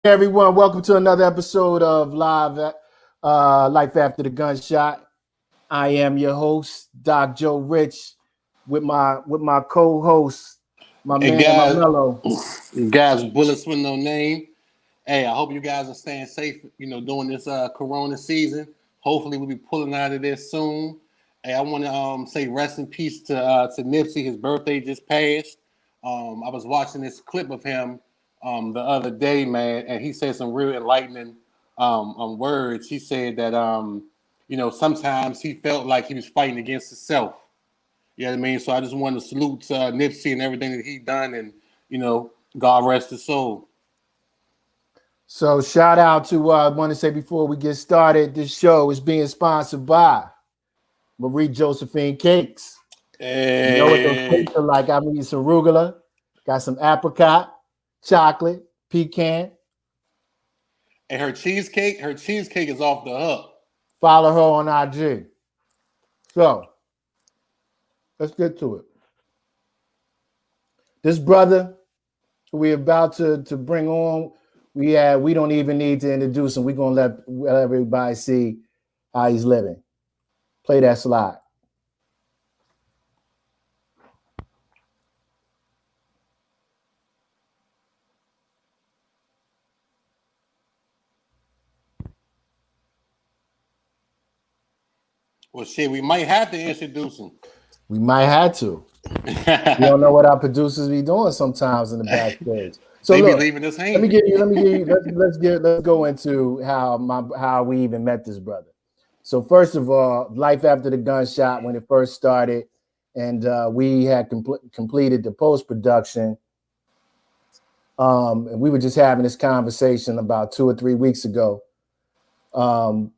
Everyone, welcome to another episode of Life After the Gunshot. I am your host, Doc Joe Rich, with my co-host, my Hey man, my guys, mellow. guys, bullets with no name. Hey, I hope you guys are staying safe. During this Corona season. Hopefully, we'll be pulling out of this soon. Hey, I want to say rest in peace to Nipsey. His birthday just passed. I was watching this clip of him the other day, man, and he said some real enlightening words. He said that sometimes he felt like he was fighting against himself. You know what I mean? So I just want to salute Nipsey and everything that he done, and God rest his soul. So shout out to I want to say before we get started, this show is being sponsored by Marie Josephine Cakes. You know what those cakes Hey, are like? I mean, some arugula, got some apricot, chocolate, pecan. and her cheesecake is off the hook. Follow her on IG. So let's get to it. This brother we're about to bring on, we don't even need to introduce him. We're gonna let everybody see how he's living. Play that slide. Well, shit, we might have to introduce him. We might have to. We don't know what our producers be doing sometimes in the backstage. So They be look, leaving us let me hanging. give you, let me give you, let's go into how we even met this brother. So first of all, Life After the Gunshot, when it first started, and we had completed the post production. And we were just having this conversation about 2 or 3 weeks ago.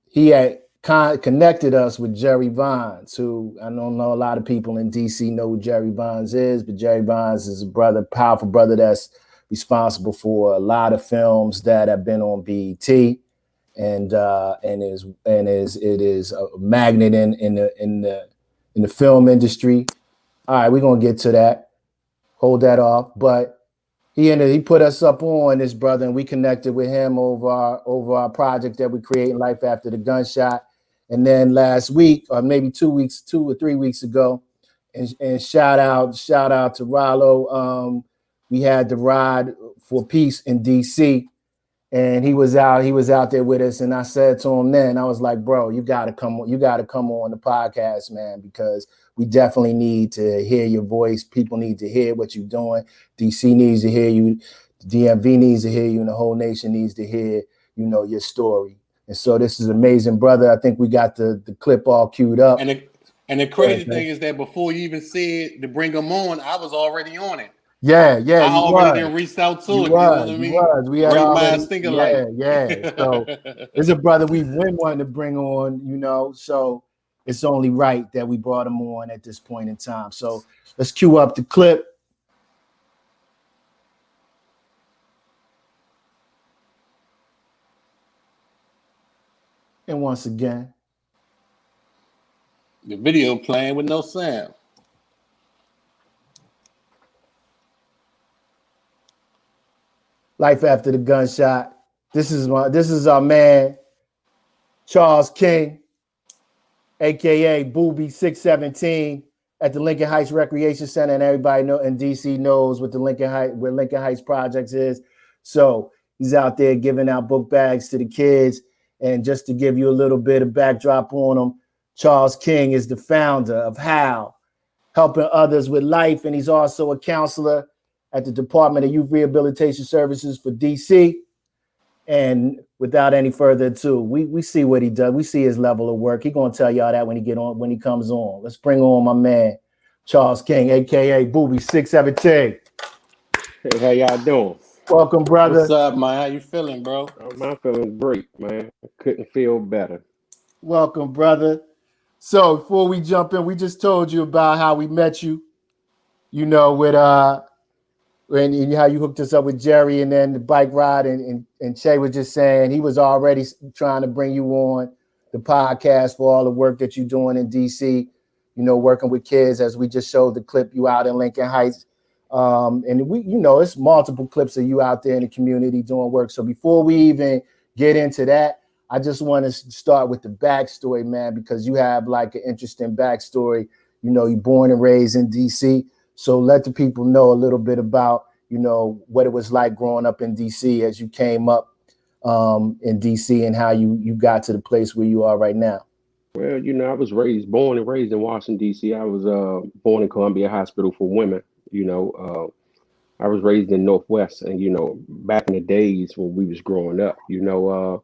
He had connected us with Jerry Vines, who I don't know a lot of people in DC know who Jerry Vines is, but Jerry Vines is a brother, powerful brother that's responsible for a lot of films that have been on BET, and it is a magnet in the film industry. All right, we're gonna get to that. Hold that off, but he put us up on this brother, and we connected with him over our project that we create, Life After the Gunshot. And then last week, or maybe 2 or 3 weeks ago, and shout out to Rollo. We had the Ride for Peace in DC, and he was out there with us. And I said to him then, I was like, bro, you gotta come on the podcast, man, because we definitely need to hear your voice. People need to hear what you're doing. DC needs to hear you. The DMV needs to hear you, and the whole nation needs to hear, your story. And so this is amazing, brother. I think we got the clip all queued up. And the crazy thing is that before you even said to bring him on, I was already on it. Yeah, I you already was. then reached out You to it. You know what was, I you mean? was. We had Great already, minds think alike. yeah. So this is a brother we've been wanting to bring on, so it's only right that we brought him on at this point in time. So let's cue up the clip. And once again, The video playing with no sound. Life After the Gunshot. This is our man, Charles King, aka Boobie 617 at the Lincoln Heights Recreation Center, and everybody in DC knows what where Lincoln Heights Projects is. So he's out there giving out book bags to the kids. And just to give you a little bit of backdrop on him, Charles King is the founder of H.O.W.L, helping others with life, and he's also a counselor at the Department of Youth Rehabilitation Services for DC. And without any further ado, we see what he does. We see his level of work. He's gonna tell y'all that when he comes on. Let's bring on my man, Charles King, aka Boobie 617. Hey, how y'all doing? Welcome, brother. What's up, man? How you feeling, bro? I'm feeling great, man. I couldn't feel better. Welcome, brother. So before we jump in, we just told you about how we met you. With and how you hooked us up with Jerry, and then the bike ride, and Che was just saying he was already trying to bring you on the podcast for all the work that you're doing in DC, working with kids, as we just showed the clip, you out in Lincoln Heights. And we, you know, it's multiple clips of you out there in the community doing work. So before we even get into that, I just want to start with the backstory, man, because you have like an interesting backstory. You know, you're born and raised in DC. So let the people know a little bit about, you know, what it was like growing up in DC as you came up in DC and how you got to the place where you are right now. Well, you know, I was born and raised in Washington, D.C. I was born in Columbia Hospital for Women. You know, I was raised in Northwest, and you know, back in the days when we was growing up, you know,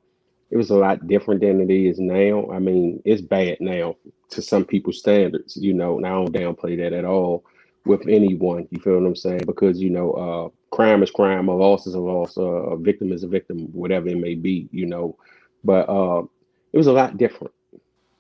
it was a lot different than it is now. I mean, it's bad now to some people's standards, you know, and I don't downplay that at all with anyone. You feel what I'm saying? Because you know, crime is crime, a loss is a loss, a victim is a victim, whatever it may be, you know. But it was a lot different.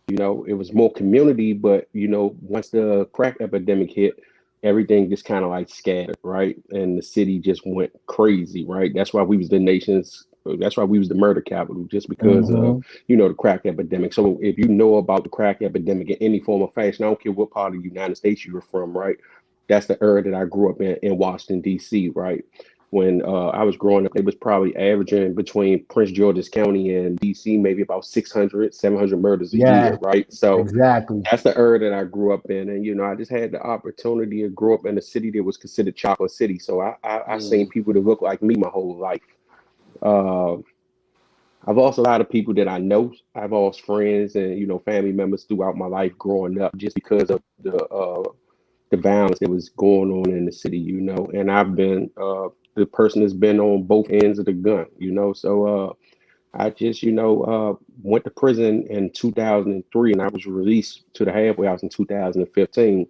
You know, it was more community, but you know, once the crack epidemic hit, everything just kind of like scattered, right? And the city just went crazy, right? That's why we was the nation's. That's why we was the murder capital, just because of Mm-hmm. you know the crack epidemic. So if you know about the crack epidemic in any form or fashion, I don't care what part of the United States you were from, right? That's the era that I grew up in Washington D.C., right? When I was growing up, it was probably averaging between Prince George's County and DC, maybe about 600, 700 murders a year, Yeah, right? So exactly. that's the era that I grew up in. And, you know, I just had the opportunity to grow up in a city that was considered chocolate city. So I seen Mm. people that look like me my whole life. Uh, I've lost a lot of people that I know. I've lost friends and, you know, family members throughout my life growing up just because of the violence that was going on in the city, you know. And I've been the person that's been on both ends of the gun, you know. So I just, you know, went to prison in 2003 and I was released to the halfway house in 2015.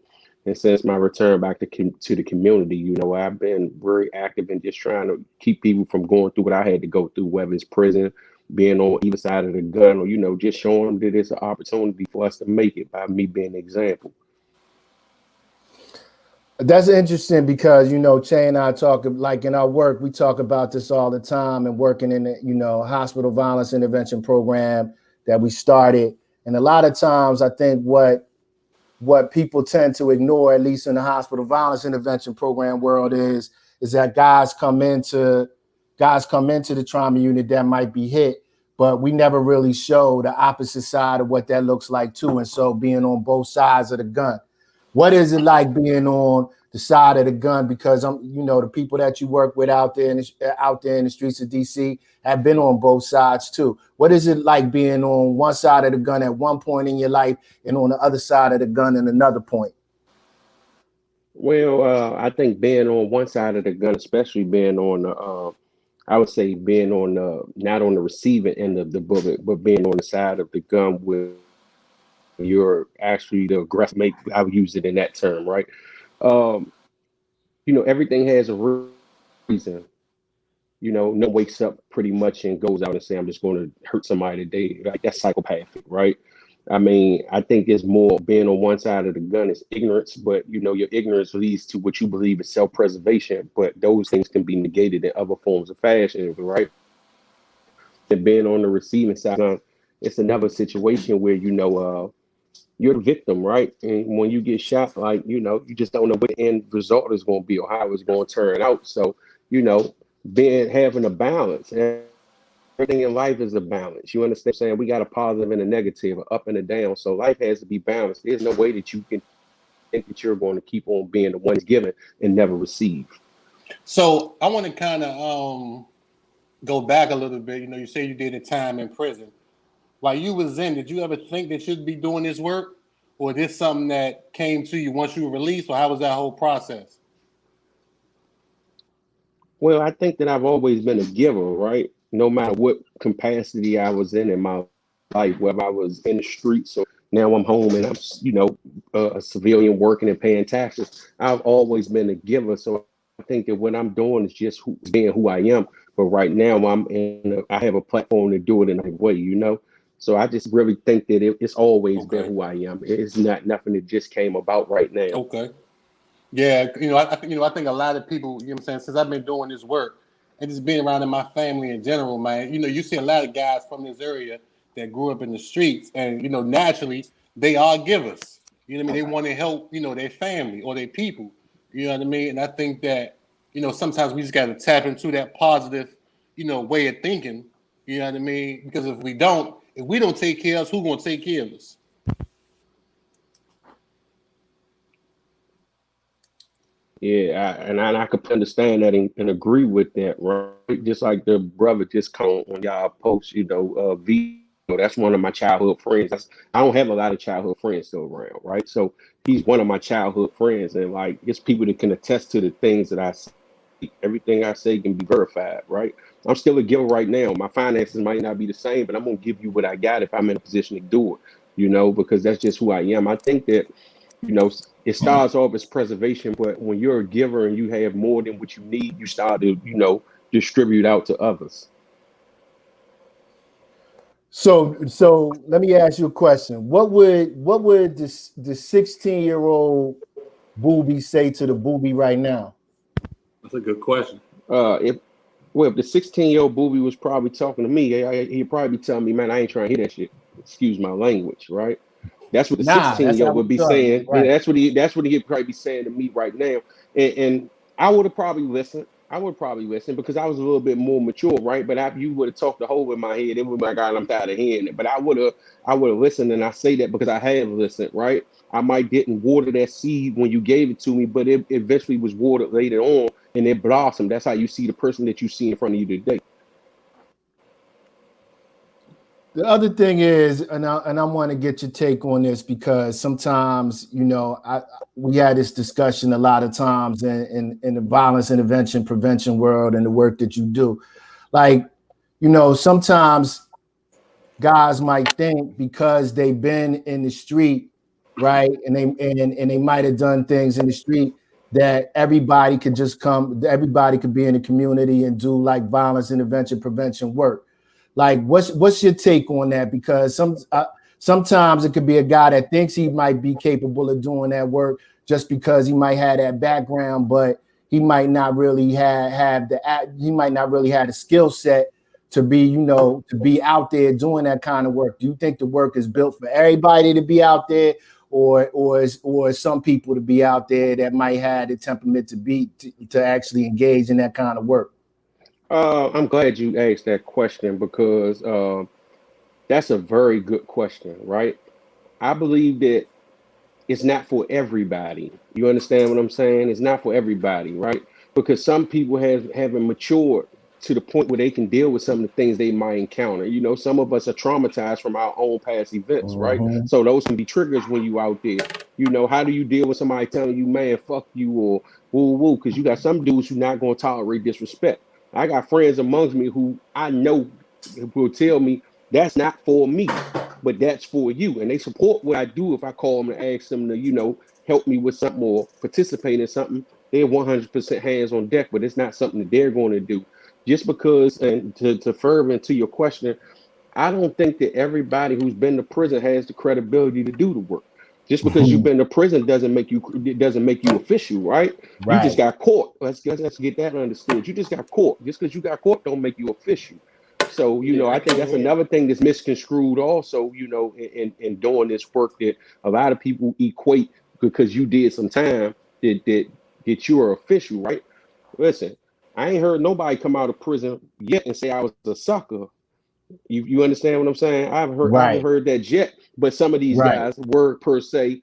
And since my return back to the community, you know, I've been very active in just trying to keep people from going through what I had to go through, whether it's prison, being on either side of the gun, or, you know, just showing them that it's an opportunity for us to make it by me being an example. That's interesting because, you know, Che and I talk, like in our work, we talk about this all the time, and working in the, you know, hospital violence intervention program that we started. And a lot of times I think what people tend to ignore, at least in the hospital violence intervention program world, is that guys come into the trauma unit that might be hit, but we never really show the opposite side of what that looks like too. And so being on both sides of the gun, what is it like being on the side of the gun? Because I'm, you know, the people that you work with out there in the streets of DC have been on both sides too. What is it like being on one side of the gun at one point in your life and on the other side of the gun at another point? Well, I think being on one side of the gun, especially being on the, I would say being on the, not on the receiving end of the bullet, but being on the side of the gun where you're actually the aggressor, make, I would use it in that term, right? Um, you know, everything has a reason. You know, no wakes up pretty much and goes out and say, I'm just going to hurt somebody today. Like that's psychopathic, right? I mean, I think it's more being on one side of the gun is ignorance, but you know, your ignorance leads to what you believe is self-preservation, but those things can be negated in other forms of fashion, right? And being on the receiving side, it's another situation where, you know, you're the victim, right? And when you get shot, like, you know, you just don't know what the end result is going to be or how it's going to turn out. So, you know, having a balance. Everything in life is a balance. You understand what I'm saying? We got a positive and a negative, a up and a down. So life has to be balanced. There's no way that you can think that you're going to keep on being the one given and never receive. So I want to kind of go back a little bit. You know, you say you did a time in prison. While you was in, did you ever think that you'd be doing this work, or is this something that came to you once you were released, or how was that whole process? Well, I think that I've always been a giver, right? No matter what capacity I was in my life, whether I was in the streets or now I'm home and I'm, you know, a civilian working and paying taxes. I've always been a giver. So I think that what I'm doing is just being who I am. But right now I have a platform to do it in a way, you know? So I just really think that it's always been Okay. who I am. It's not nothing that just came about right now. Okay. Yeah, you know, I think I think a lot of people, you know what I'm saying, since I've been doing this work and just being around in my family in general, man, you know, you see a lot of guys from this area that grew up in the streets and, you know, naturally they are givers. You know what I mean? They want to help, you know, their family or their people. You know what I mean? And I think that, sometimes we just got to tap into that positive, way of thinking. You know what I mean? Because if we don't take care of us, who's going to take care of us? Yeah, I could understand that and agree with that, right? Just like the brother just come on y'all post, V. That's one of my childhood friends. I don't have a lot of childhood friends still around, right? So he's one of my childhood friends, and like it's people that can attest to the things that I say. Everything I say can be verified, right? I'm still a giver right now. My finances might not be the same, but I'm gonna give you what I got if I'm in a position to do it, because that's just who I am. I think that you know, it starts off as preservation, but when you're a giver and you have more than what you need, you start to, distribute out to others. So let me ask you a question. What would the 16-year-old Boobie say to the Boobie right now? That's a good question. If Well, if the 16-year-old Boobie was probably talking to me, he'd probably be telling me, man, I ain't trying to hear that shit. Excuse my language, right? That's what the Nah, that's 16-year-old how we would be started. saying. Right. That's what he'd probably be saying to me right now. And I would have probably listened. I would probably listen because I was a little bit more mature, right? But after you would have talked the whole in my head, it would be like, God, I'm tired of hearing it. But I would have listened, and I say that because I have listened, right? I might didn't water that seed when you gave it to me, but it eventually was watered later on, and it blossomed. That's how you see the person that you see in front of you today. The other thing is, and I want to get your take on this because sometimes, we had this discussion a lot of times in the violence intervention prevention world and the work that you do. Like, sometimes guys might think because they've been in the street, right, and they might have done things in the street that everybody could be in the community and do like violence intervention prevention work. Like, what's your take on that? Because sometimes it could be a guy that thinks he might be capable of doing that work just because he might have that background, but he might not really he might not really have the skill set to be out there doing that kind of work. Do you think the work is built for everybody to be out there, or some people to be out there that might have the temperament to actually engage in that kind of work? I'm glad you asked that question because that's a very good question, right? I believe that it's not for everybody. You understand what I'm saying? It's not for everybody, right? Because some people haven't matured to the point where they can deal with some of the things they might encounter. Some of us are traumatized from our own past events, right? Mhm. So those can be triggers when you out there. How do you deal with somebody telling you, man, fuck you or woo woo? Because you got some dudes who not gonna tolerate disrespect. I got friends amongst me who I know will tell me that's not for me, but that's for you. And they support what I do. If I call them and ask them to, help me with something or participate in something, they're 100% hands on deck, but it's not something that they're going to do. Just because, and to further into your question, I don't think that everybody who's been to prison has the credibility to do the work. Just because you've been to prison doesn't make you official, right? You just Right. got caught. Let's get that understood. You just got caught. Just because you got caught don't make you official. So, Yeah, I I think came that's in. another thing that's misconstrued also, in doing this work, that a lot of people equate because you did some time that you are official, right? Listen, I ain't heard nobody come out of prison yet and say I was a sucker. You understand what I'm saying? I haven't Right. heard that yet. But some of these Right. guys were per se,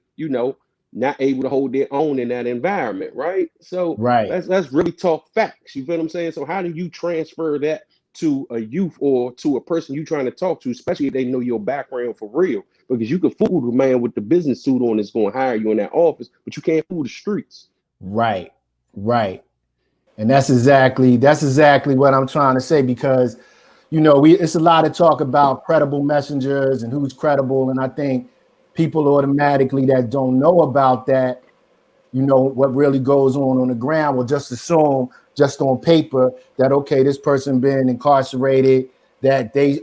not able to hold their own in that environment, right? So Right. let's really talk facts. You feel what I'm saying? So how do you transfer that to a youth or to a person you trying to talk to, especially if they know your background for real? Because you can fool the man with the business suit on that's going to hire you in that office, but you can't fool the streets. Right. Right. And that's exactly what I'm trying to say, because it's a lot of talk about credible messengers and who's credible, and I think people automatically that don't know about that, what really goes on the ground, will just assume just on paper that, okay, this person been incarcerated, that they've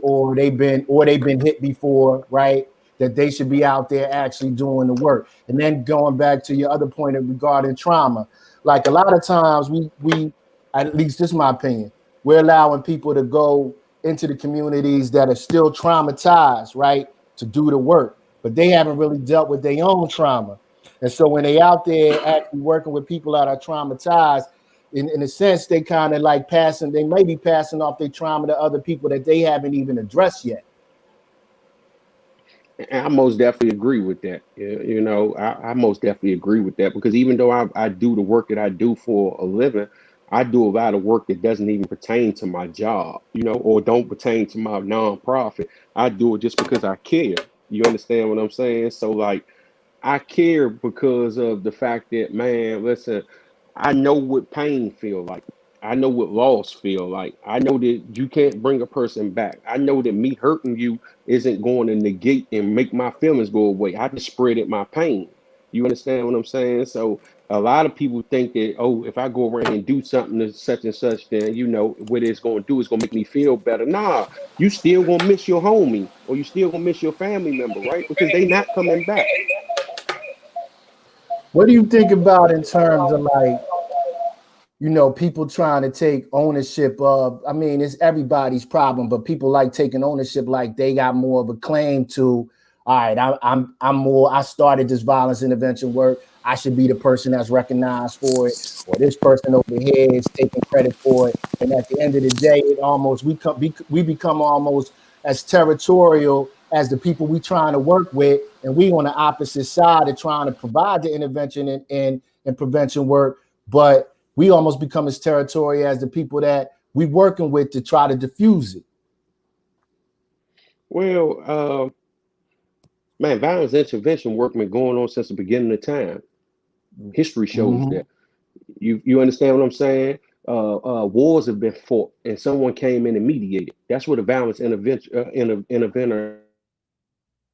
been hit before, right? That they should be out there actually doing the work. And then going back to your other point regarding trauma, like a lot of times we at least this is my opinion, we're allowing people to go into the communities that are still traumatized, right, to do the work, but they haven't really dealt with their own trauma. And so when they out there actually working with people that are traumatized, in a sense, they kind of like they may be passing off their trauma to other people that they haven't even addressed yet. And I most definitely agree with that. You know, I most definitely agree with that because even though I do the work that I do for a living, I do a lot of work that doesn't even pertain to my job, you know, or don't pertain to my nonprofit. I do it just because I care. You understand what I'm saying? So like I care because of the fact that, man, listen, I know what pain feel like. I know what loss feel like. I know that you can't bring a person back. I know that me hurting you isn't going to negate and make my feelings go away. I just spreaded my pain. You understand what I'm saying? So a lot of people think that, oh, if I go around and do something to such and such, then you know what it's going to do is going to make me feel better. Nah, you still going to miss your homie or you still going to miss your family member, right? Because they not coming back. What do you think about in terms of like, people trying to take ownership of, I mean, it's everybody's problem, but people like taking ownership like they got more of a claim to, all right, I started this violence intervention work. I should be the person that's recognized for it, or this person over here is taking credit for it. And at the end of the day, it almost we become almost as territorial as the people we trying to work with, and we on the opposite side of trying to provide the intervention and prevention work, but we almost become as territorial as the people that we working with to try to diffuse it. Well, man, violence intervention work been going on since the beginning of time. History shows Mm-hmm. that. You understand what I'm saying? Wars have been fought, and someone came in and mediated. That's what a violence intervention interventor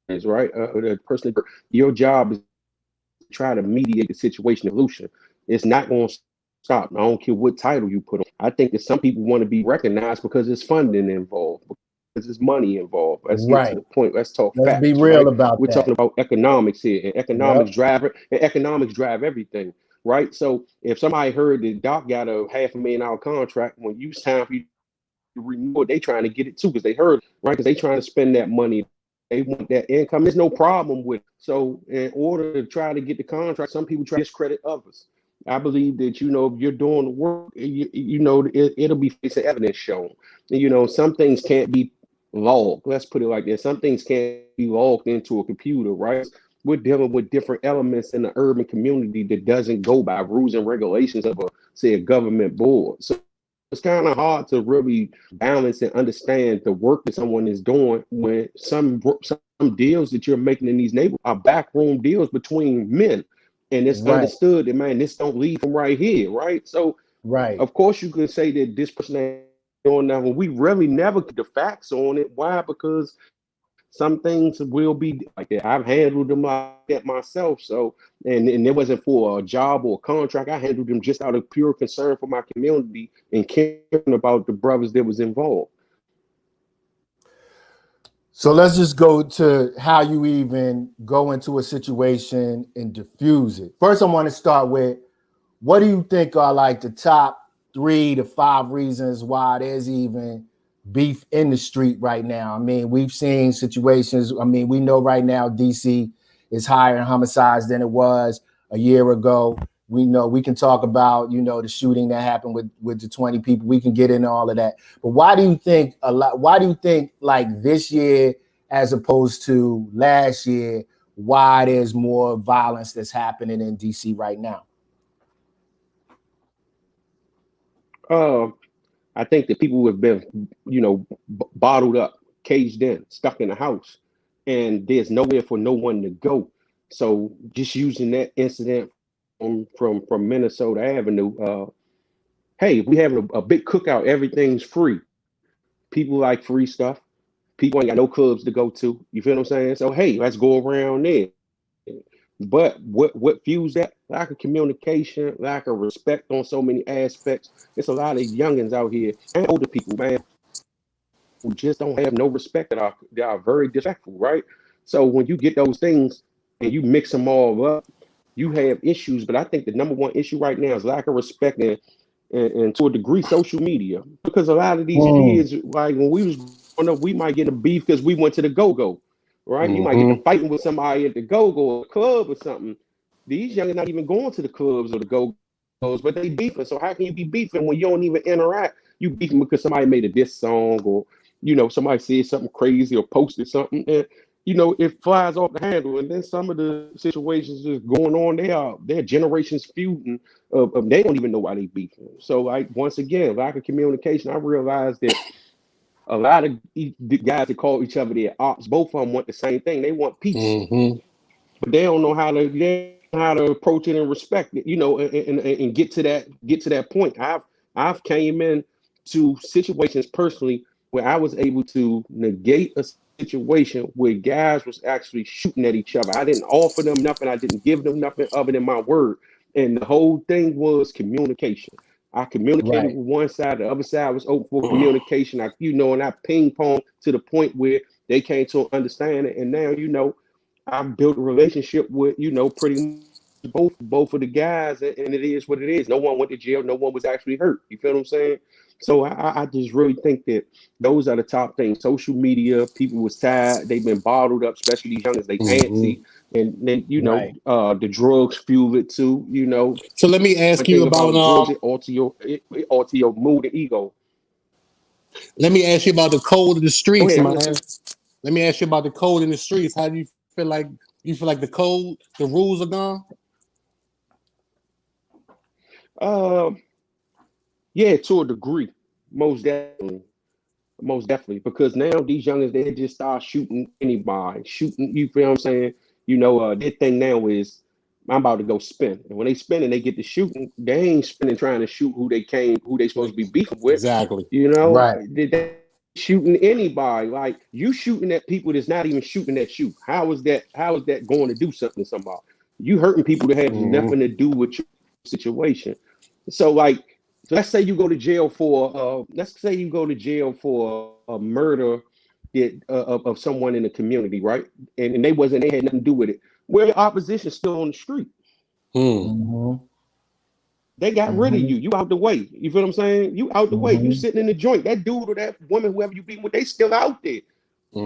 is, right? The person, your job is to try to mediate the situation solution. It's not going to stop. I don't care what title you put on. I think that some people want to be recognized because there's funding involved, because there's money involved. Let's get to Right. the point. Let's talk Let's be facts, real right? about We're talking that. about economics here, and Yep. economics drive everything, right? So if somebody heard that Doc got a $500,000 contract, when you time for you to renew it, they trying to get it too because they heard, right? Because they trying to spend that money. They want that income. There's no problem with it. So in order to try to get the contract, some people try to discredit others. I believe that if you're doing the work, it'll be facing evidence shown. And, some things can't be logged. Let's put it like that. Some things can't be logged into a computer, right? We're dealing with different elements in the urban community that doesn't go by rules and regulations of say a government board. So it's kind of hard to really balance and understand the work that someone is doing when some deals that you're making in these neighborhoods are backroom deals between men, and it's Right. understood that, man, this don't leave from right here, right? So Right. of course you could say that this person ain't doing that, but we really never get the facts on it. Why? Because some things will be like that. I've handled them like that myself. So, and it wasn't for a job or a contract. I handled them just out of pure concern for my community and caring about the brothers that was involved. So let's just go to how you even go into a situation and diffuse it. First, I want to start with, what do you think are like the top 3 to 5 reasons why there's even beef in the street right now? I mean, we've seen situations. I mean, we know right now DC is higher in homicides than it was a year ago. We know we can talk about, the shooting that happened with the 20 people. We can get into all of that. But why do you think like this year as opposed to last year, why there's more violence that's happening in DC right now? Uh, I think that people have been, bottled up, caged in, stuck in the house, and there's nowhere for no one to go. So just using that incident from Minnesota Avenue, hey, if we have a big cookout, everything's free. People like free stuff. People ain't got no clubs to go to. You feel what I'm saying? So hey, let's go around there. But what fuels that? Lack of communication, lack of respect on so many aspects. It's a lot of youngins out here and older people, man, who just don't have no respect that are very disrespectful, right? So when you get those things and you mix them all up, you have issues. But I think the number one issue right now is lack of respect and to a degree social media, because a lot of these Mm. kids, like when we was growing up, we might get a beef because we went to the go-go, right? You might get to Mm-hmm. fighting with somebody at the go-go or club or something, These young are not even going to the clubs or the go-go's, but they beefing. So how can you be beefing when you don't even interact? You beefing because somebody made a diss song, or somebody said something crazy or posted something, and it flies off the handle. And then some of the situations just going on, they're generations feuding. They don't even know why they beefing. So like once again, lack of communication. I realized that a lot of the guys that call each other their ops, both of them want the same thing. They want peace, Mm-hmm. but they don't know how to approach it and respect it, and get to that point. I've came in to situations personally where I was able to negate a situation where guys was actually shooting at each other. I didn't offer them nothing. I didn't give them nothing other than my word. And the whole thing was communication. I communicated Right. with one side, the other side was open for communication. And I ping pong to the point where they came to understand it. And now, I've built a relationship with, pretty much both of the guys, and it is what it is. No one went to jail. No one was actually hurt. You feel what I'm saying? So I just really think that those are the top things. Social media, people was tired. They've been bottled up, especially these youngins. They Mm-hmm. antsy, and then Right. the drugs fuel it too. So let me ask One you thing about about drugs, it alter your mood and ego. let me ask you about the code of the Go streets, ahead, I'm man. listening. Let me ask you about the code in the streets. How do you feel like the code, the rules are gone? Uh, yeah, to a degree, most definitely. Most definitely, because now these youngins they just start shooting anybody, shooting. You feel what I'm saying? Their thing now is I'm about to go spin, and when they spin and they get to shooting, they ain't spinning trying to shoot who they supposed to be beefing with. Exactly. Right. They shooting anybody. Like you shooting at people that's not even shooting at you. How is that? How is that going to do something to somebody? You hurting people that have Mm-hmm. nothing to do with your situation. So like let's say you go to jail for a murder of someone in the community, right? And they had nothing to do with it. Where the opposition still on the street. Mm. Mm-hmm. They got rid of Mm-hmm. you. You out the way. You feel what I'm saying? You out the way. You Mm-hmm. sitting in the joint. That dude or that woman, whoever you beating with, they still out there.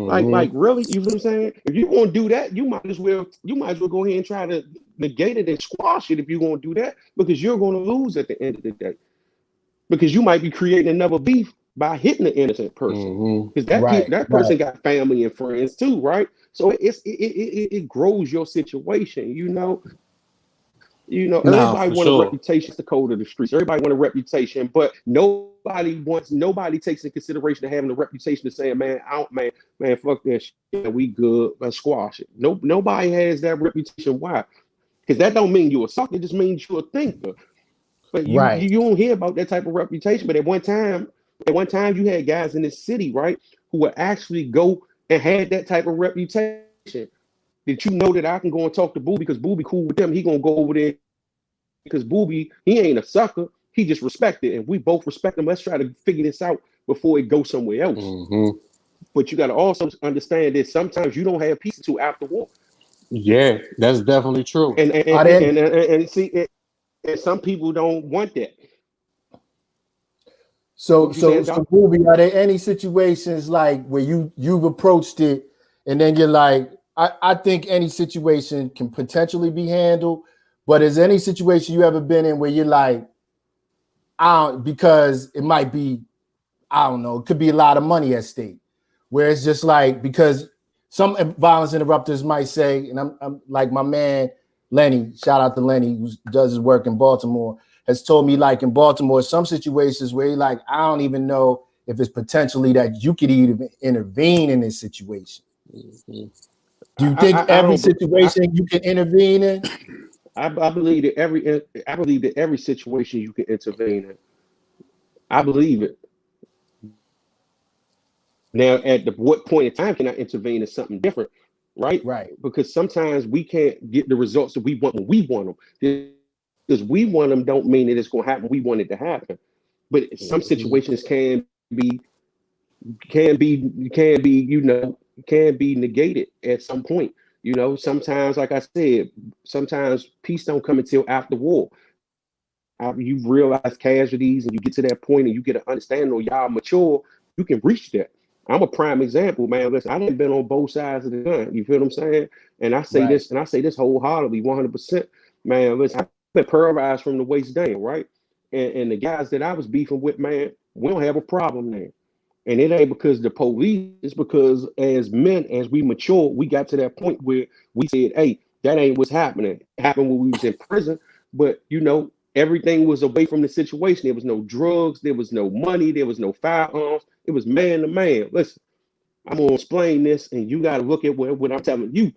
Like Mm-hmm. really? You feel what I'm saying? If you gonna do that, you might as well go ahead and try to negate it and squash it if you're gonna do that, because you're gonna lose at the end of the day. Because you might be creating another beef by hitting an innocent person, Mm-hmm. because Right. that Right. person got family and friends too, right? So it grows your situation. Nah, Everybody for want a sure. reputation. It's the code of the streets. Everybody want a reputation, but nobody takes in consideration of having a reputation of saying, man, out, man, fuck that shit. We good. Let's squash it. No, nobody has that reputation. Why? Because that don't mean you're a sucker. It just means you're a thinker. But you, Right. you you don't hear about that type of reputation. But at one time you had guys in this city, right, who would actually go and had that type of reputation. Did you know that I can go and talk to Boobie because Boobie cool with them? He gonna go over there because Boobie, he ain't a sucker. He just respected, and we both respect him. Let's try to figure this out before it goes somewhere else. Mm-hmm. But you got to also understand that sometimes you don't have peace until after war, Yeah, that's definitely true. and and Are and, there and, and see, and some people don't want that. What so was you so saying, so Doc? Booby, are there any situations like where you've approached it and then you're like, I think any situation can potentially be handled, but is there any situation you ever been in where you're like, I don't, because it might be, I don't know, it could be a lot of money at stake, where it's just like, because some violence interrupters might say, and I'm like my man Lenny, shout out to Lenny who does his work in Baltimore, has told me like in Baltimore, some situations where he like, I don't even know if it's potentially that you could even intervene in this situation. Mm-hmm. Do you I think I, I every don't. I, situation you can intervene in? I believe that every situation you can intervene in. I believe it. Now, at what point in time can I intervene is something different, right? Right. Because sometimes we can't get the results that we want when we want them. Because we want them don't mean that it's going to happen. We want it to happen. But some Mm-hmm. situations can be negated at some point. Sometimes, like I said, sometimes peace don't come until after war. You realize casualties and you get to that point and you get an understanding or y'all mature, you can reach that. I'm a prime example, man. Listen, I done been on both sides of the gun. You feel what I'm saying? And I say Right. this, wholeheartedly, 100%. Man, listen, I've been paralyzed from the waist down, right? And the guys that I was beefing with, man, we don't have a problem there. And it ain't because the police, it's because as men, as we mature, we got to that point where we said, hey, that ain't what's happening. It happened when we was in prison, but everything was away from the situation. There was no drugs, there was no money, there was no firearms. It was man to man. Listen, I'm gonna explain this, and you gotta look at what I'm telling you.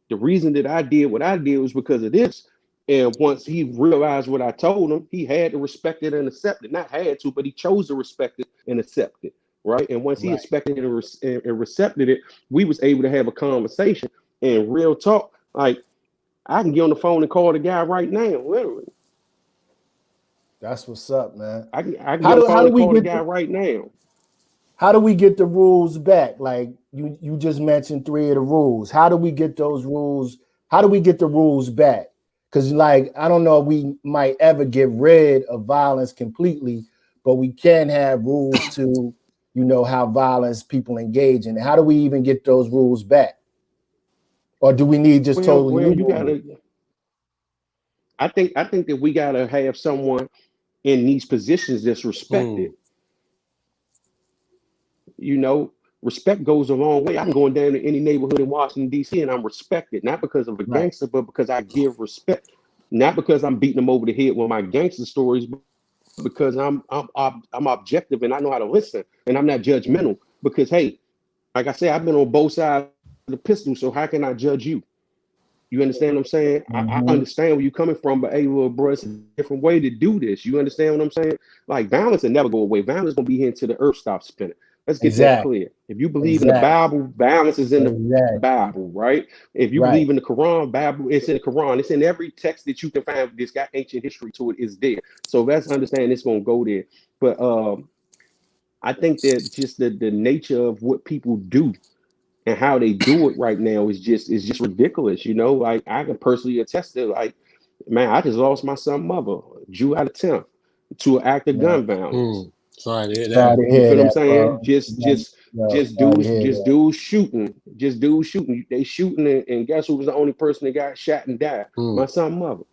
The reason that I did what I did was because of this. And once he realized what I told him, he had to respect it and accept it. Not had to, but he chose to respect it and accept it. Right. And once he Right. expected it and accepted it, we was able to have a conversation and real talk. Like, I can get on the phone and call the guy right now. Literally. That's what's up, man. I can get How on the do phone and we call the get guy right now. how do we get the rules back? Like you just mentioned 3 of the rules. How do we get those rules? How do we get the rules back? Because like I don't know if we might ever get rid of violence completely, but we can have rules to how violence people engage in. How do we even get those rules back? Or do we need just totally Well, new you rules? gotta. I think that we gotta have someone in these positions that's respected. Mm. You know, respect goes a long way. I'm going down to any neighborhood in Washington, D.C., and I'm respected, not because of a Right. gangster, but because I give respect. Not because I'm beating them over the head with my gangster stories, but because I'm objective and I know how to listen and I'm not judgmental. Because hey, like I said, I've been on both sides of the pistol, so how can I judge you? You understand what I'm saying? I Mm-hmm. understand where you're coming from, but hey, little bro, it's a different way to do this. You understand what I'm saying? Like, violence will never go away. Violence is gonna be here until the earth stops spinning. Let's get that Exactly. clear. If you believe in the Exactly. Bible, violence is in the Exactly. Bible, right? If you Right. believe in the Quran, Bible, it's in the Quran. It's in every text that you can find that's got ancient history to it is there. So let's understand it's gonna go there. But I think that just the nature of what people do and how they do it right now is just ridiculous. Like, I can personally attest to, like, man, I just lost my son mother, Jew out of 10th, to an act of Right. gun violence. Mm. Sorry to hear Sorry that. to You hear feel what I'm that, saying? bro. Just Yeah, just yo, just sorry to dudes hear just that. dudes shooting. Just dudes shooting. They shooting, and guess who was the only person that got shot and died? My Mm. son mother.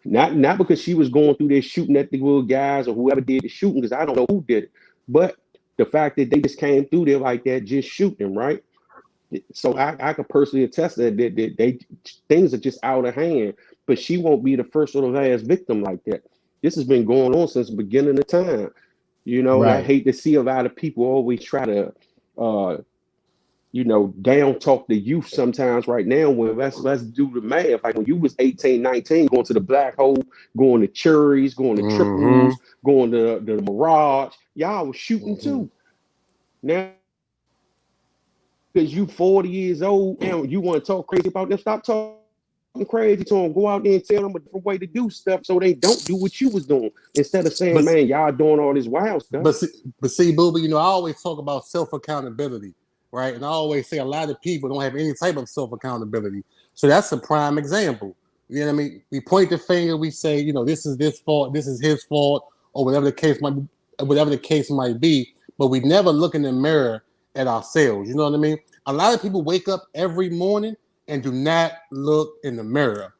Not because she was going through there shooting at the little guys or whoever did the shooting, because I don't know who did it. But the fact that they just came through there like that, just shooting, right? So I could personally attest that they things are just out of hand. But she won't be the first or the last victim like that. This has been going on since the beginning of time. And I Right. hate to see a lot of people always try to down talk the youth sometimes right now. When let's do the math. Like, when you was 18, 19, going to the black hole, going to cherries, going to Mm-hmm. triples, going to the mirage, y'all was shooting Mm-hmm. too. Now, because you 40 years old and you want to talk crazy about them, stop talking crazy to them. Go out there and tell them a different way to do stuff so they don't do what you was doing. Instead of saying, But man, y'all doing all this wild stuff. but see, Booby, I always talk about self accountability, right? And I always say a lot of people don't have any type of self accountability. So that's a prime example. You know what I mean? We point the finger, we say, this is this fault, this is his fault, or whatever the case might be. But we never look in the mirror at ourselves. You know what I mean? A lot of people wake up every morning and do not look in the mirror,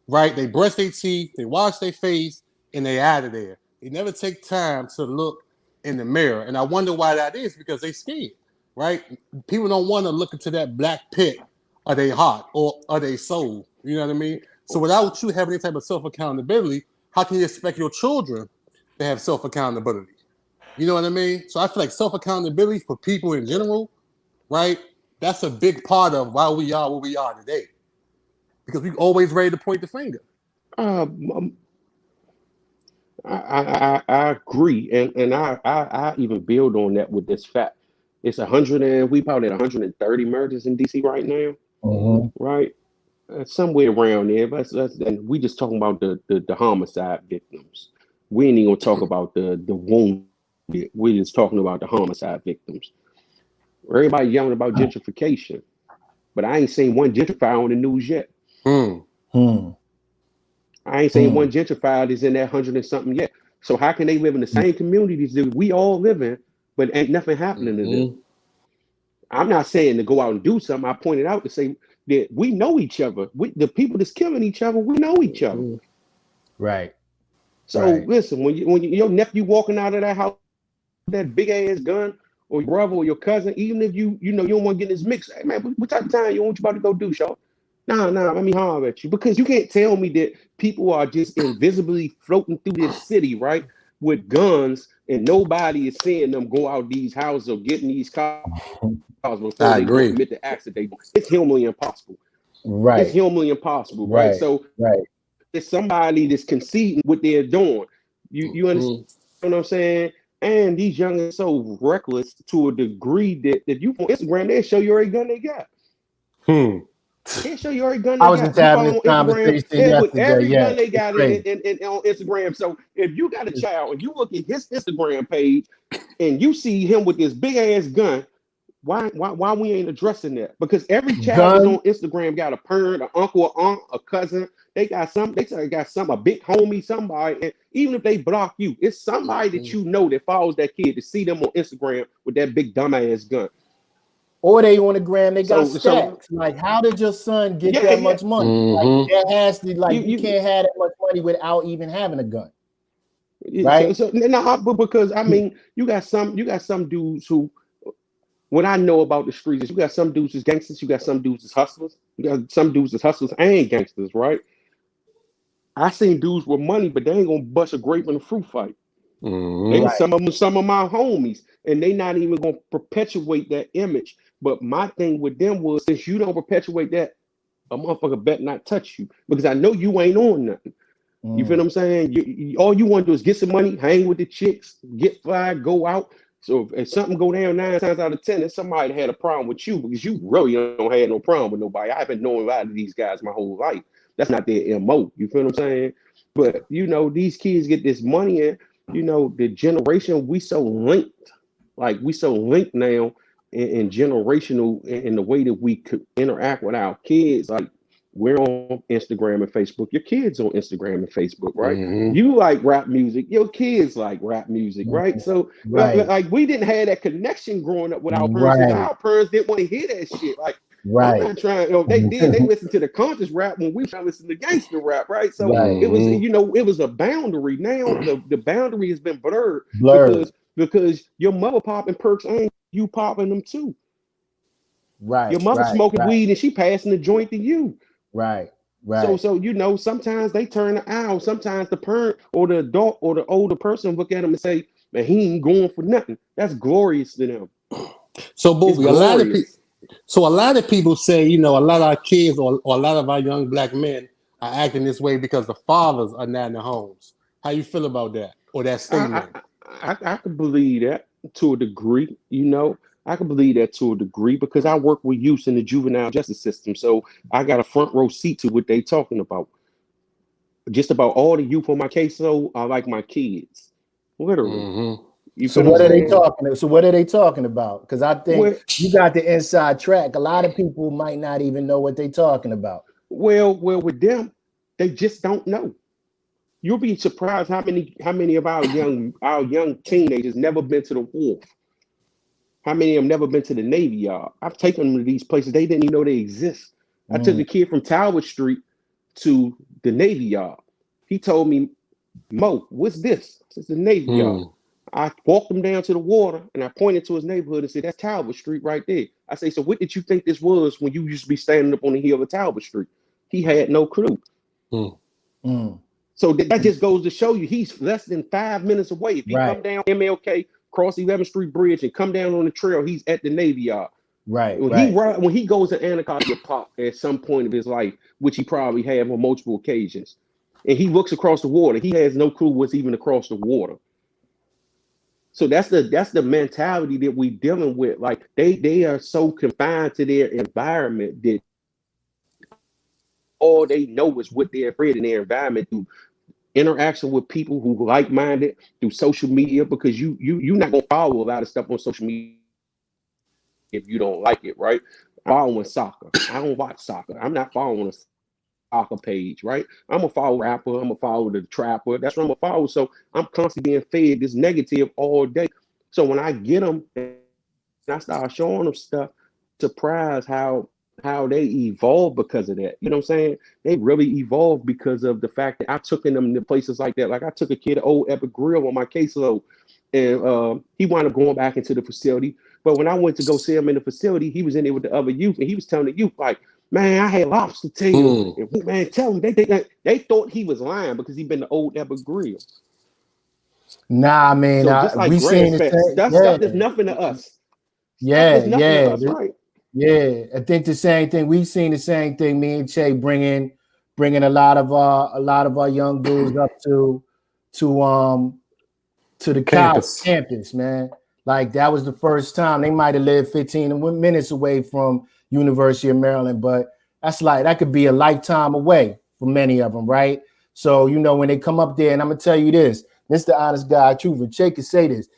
right? They brush their teeth, they wash their face, and they out of there. They never take time to look in the mirror. And I wonder why that is, because they scared, right? People don't want to look into that black pit of their heart or of their soul. You know what I mean? So without you having any type of self-accountability, how can you expect your children to have self-accountability? You know what I mean? So I feel like self-accountability for people in general, right? That's a big part of why we are where we are today. Because we always ready to point the finger. Um, I agree, and I even build on that with this fact. It's 100, and we probably at 130 murders in DC right now, Mm-hmm. right? Somewhere around there. But and we just talking about the homicide victims. We ain't even gonna talk about the wounded. We're just talking about the homicide victims. Everybody yelling about gentrification, but I ain't seen one gentrifier on the news yet. Hmm. Hmm. I ain't seen Hmm. one gentrified is in that 100 and something yet. So how can they live in the same communities that we all live in, but ain't nothing happening to them? Mm-hmm. I'm not saying to go out and do something. I pointed out to say that we know each other. The people that's killing each other, we know each other. Right. So Right. listen, your nephew walking out of that house with that big ass gun, or your brother or your cousin, even if you know you don't want to get in this mix, hey man, what type of time you about to go do, Shaw? Nah, let me holler at you, because you can't tell me that people are just invisibly floating through this city, right, with guns, and nobody is seeing them go out these houses or getting these cars before I they go agree. commit the accident. It's humanly impossible. It's Right. humanly impossible, right? Right. So Right. it's somebody that's conceding what they're doing. You understand what I'm saying? And these young are so reckless to a degree that if you on Instagram, they'll show you every gun they got. Hmm. They'll show you every gun I they was got. just You having this follow on Instagram, conversation they'll put yesterday. every Yeah. gun they It's got crazy. in on Instagram. So if you got a child and you look at his Instagram page and you see him with this big ass gun, why we ain't addressing that? Because every child that's on Gun Instagram got a parent, an uncle, an aunt, a cousin. They got some. They got some, a big homie, somebody. And even if they block you, it's somebody that you know that follows that kid to see them on Instagram with that big dumbass gun. or they on the gram, they got So stacks. Like, how did your son get yeah, that yeah. much money? Like, Mm-hmm. that has to, like, you You can't have that much money without even having a gun, so right? so no, but because I mean, you got some dudes who, what I know about the streets is, you got some dudes as gangsters, you got some dudes as hustlers, you got some dudes as hustlers and gangsters, right? I seen dudes with money, but they ain't gonna bust a grape in a fruit fight. And Mm-hmm. Right. some of my homies, and they not even gonna perpetuate that image. But my thing with them was, since you don't perpetuate that, a motherfucker better not touch you, because I know you ain't on nothing. You feel what Mm. I'm saying? All you want to do is get some money, hang with the chicks, get fired, go out. So if something go down 9 times out of 10, it's somebody that had a problem with you, because you really don't have no problem with nobody. I've been knowing a lot of these guys my whole life. That's not their MO. You feel what I'm saying? But these kids get this money, and the generation, we so linked. Like, we so linked now in generational, in the way that we could interact with our kids. Like, we're on Instagram and Facebook. Your kids on Instagram and Facebook, right? Mm-hmm. You like rap music. Your kids like rap music, right? Mm. So, Right. like, we didn't have that connection growing up with our parents, because Right. our parents didn't want to hear that shit. Like, I'm Right. not trying. They did. They listened to the conscious rap when we trying to listen to gangster rap, right? So Right. Mm-hmm. it was a boundary. Now the boundary has been blurred, Blurred. because your mother popping perks ain't you popping them too. Your Right. mother Right. smoking Right. weed and she passing the joint to you. Right. So, Right. sometimes they turn the aisle. Sometimes the parent or the adult or the older person look at them and say, "Man, he ain't going for nothing." That's glorious to them. So, It's Boobie, glorious. a lot of people say, a lot of our kids or a lot of our young black men are acting this way because the fathers are not in the homes. How you feel about that or that I statement? I can believe that to a degree. I can believe that to a degree, because I work with youth in the juvenile justice system, so I got a front row seat to what they talking about. Just about all the youth on my caseload are like my kids, literally. Mm-hmm. You So feel what I'm what are they saying? Mm-hmm. talking? So what are they talking about? Because I think Well, you got the inside track. A lot of people might not even know what they're talking about. with them, they just don't know. You'll be surprised how many of our young teenagers never been to the wharf. How many of them never been to the Navy Yard? I've taken them to these places they didn't even know they exist. I took Mm. a kid from Talbot Street to the Navy Yard. He told me, "Mo, what's this?" It's the Navy Yard. Mm. I walked him down to the water and I pointed to his neighborhood and said, "That's Talbot Street right there." I say, "So what did you think this was when you used to be standing up on the hill of Talbot Street?" He had no clue. Mm. Mm. So that just goes to show you, he's less than 5 minutes away. If he Right. come down MLK, cross 11th Street Bridge, and come down on the trail, he's at the Navy Yard. Right. When Right. he goes to Anacostia Park at some point of his life, which he probably have on multiple occasions, and he looks across the water, he has no clue what's even across the water. So that's the mentality that we dealing with. Like, they are so confined to their environment that all they know is what they're afraid in their environment, through interaction with people who like-minded, through social media, because you're not gonna follow a lot of stuff on social media if you don't like it, right? I'm following soccer. I don't watch soccer. I'm not following a soccer page, right? I'm gonna follow rapper. I'm gonna follow the trapper. That's what I'm gonna follow. So I'm constantly being fed this negative all day. So when I get them and I start showing them stuff, surprised how how they evolved because of that. You know what I'm saying? They really evolved because of the fact that I took them to places like that. Like I took a kid, old Epic Grill, on my caseload, and he wound up going back into the facility. But when I went to go see him in the facility, he was in there with the other youth, and he was telling the youth like, "Man, I had lobster tail." Mm. And man, tell them they thought he was lying because he been the old Epic Grill. Nah, I mean, So just like we seen grass the fat same. stuff that's nothing to us. Stuff Yeah, that's nothing to yeah, us, right? yeah. I think the same thing. We've seen the same thing. Me and Che bringing a lot of our young dudes up to to the college Campus. campus, man. Like that was the first time. They might have lived 15 minutes away from University of Maryland, but that's like that could be a lifetime away for many of them, right? So you know when they come up there, and I'm gonna tell you this, Mr. Honest Guy, truth, and Che could say this.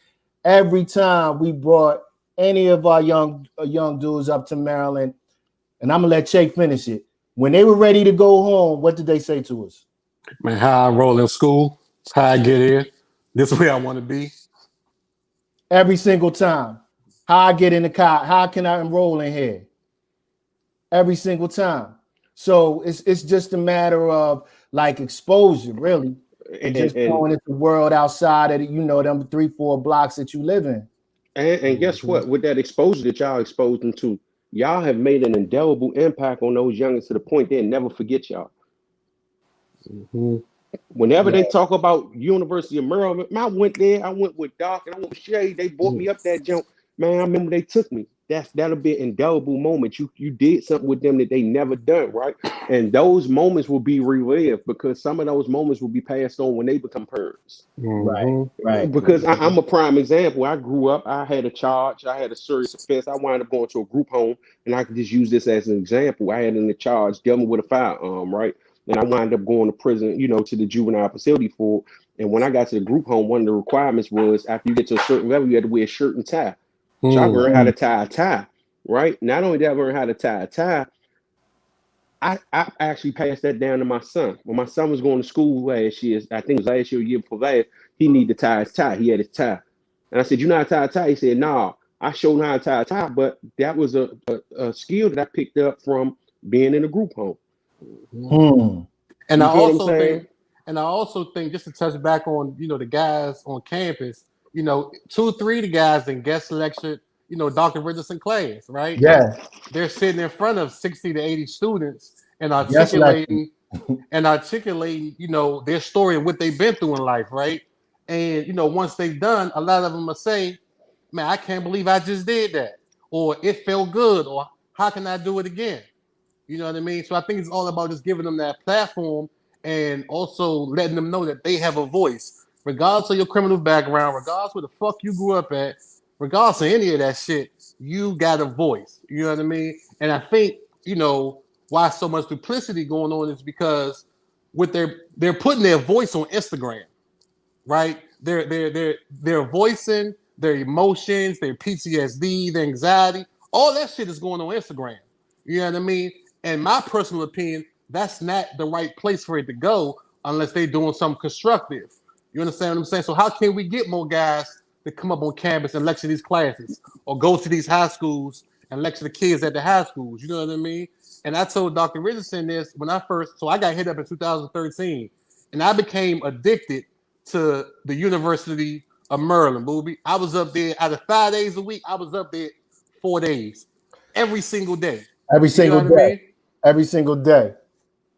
Every time we brought any of our young dudes up to Maryland, and I'm gonna let Che finish it. When they were ready to go home, what did they say to us? Man, how I roll in school, how I get here. This is where I want to be. Every single time. How I get in the car, how can I enroll in here? Every single time. So it's just a matter of like exposure, really, and just And going into the world outside of them 3-4 blocks that you live in. and guess Mm-hmm. what? With that exposure that y'all exposed them to, y'all have made an indelible impact on those youngins to the point they'll never forget y'all. Mm-hmm. Whenever Yeah, they talk about University of Maryland, I went there. I went with Doc and I went with Shay. They brought me up that jump. Man, I remember they took me. That'll be an indelible moment. You did something with them that they never done, right? And those moments will be relived because some of those moments will be passed on when they become parents. right, Mm-hmm. right. Because I'm a prime example. I grew up, I had a charge, I had a serious offense. I wound up going to a group home, and I can just use this as an example. I had in the charge dealing with a firearm, right? And I wound up going to prison, to the juvenile facility for it. And when I got to the group home, one of the requirements was after you get to a certain level, you had to wear a shirt and tie. So I Mm. learned how Mm, to tie a tie, right? Not only did I learn how to tie a tie, I actually passed that down to my son. When my son was going to school last year, I think it was last year or year before last, he needed to tie his tie. He had his tie. And I said, "You know how to tie a tie?" He said, "Nah, I showed him how to tie a tie, but that was a skill that I picked up from being in a group home." Mm-hmm. mm. And I You feel what I'm also think, saying? just to touch back on, the guys on campus, 2, 3 of the guys in guest lectured, Dr. Richardson class, right? Yeah, They're sitting in front of 60 to 80 students and yes, Lexi. articulating, their story of what they've been through in life, right? And once they've done, a lot of them will say, "Man, I can't believe I just did that," or "It felt good," or "How can I do it again?" You know what I mean? So I think it's all about just giving them that platform and also letting them know that they have a voice, regardless of your criminal background, regardless where the fuck you grew up at, regardless of any of that shit. You got a voice. You know what I mean? And I think why so much duplicity going on is because with they're putting their voice on Instagram, right? They're voicing their emotions, their PTSD, their anxiety, all that shit is going on Instagram. You know what I mean? And my personal opinion, that's not the right place for it to go unless they're doing something constructive. You understand what I'm saying? So how can we get more guys to come up on campus and lecture these classes or go to these high schools and lecture the kids at the high schools? You know what I mean? And I told Dr. Richardson this when I got hit up in 2013 and I became addicted to the University of Maryland, Boobie. I was up there out of 5 days a week. I was up there 4 days, every single day. Every You know single what I day. mean? Every single day.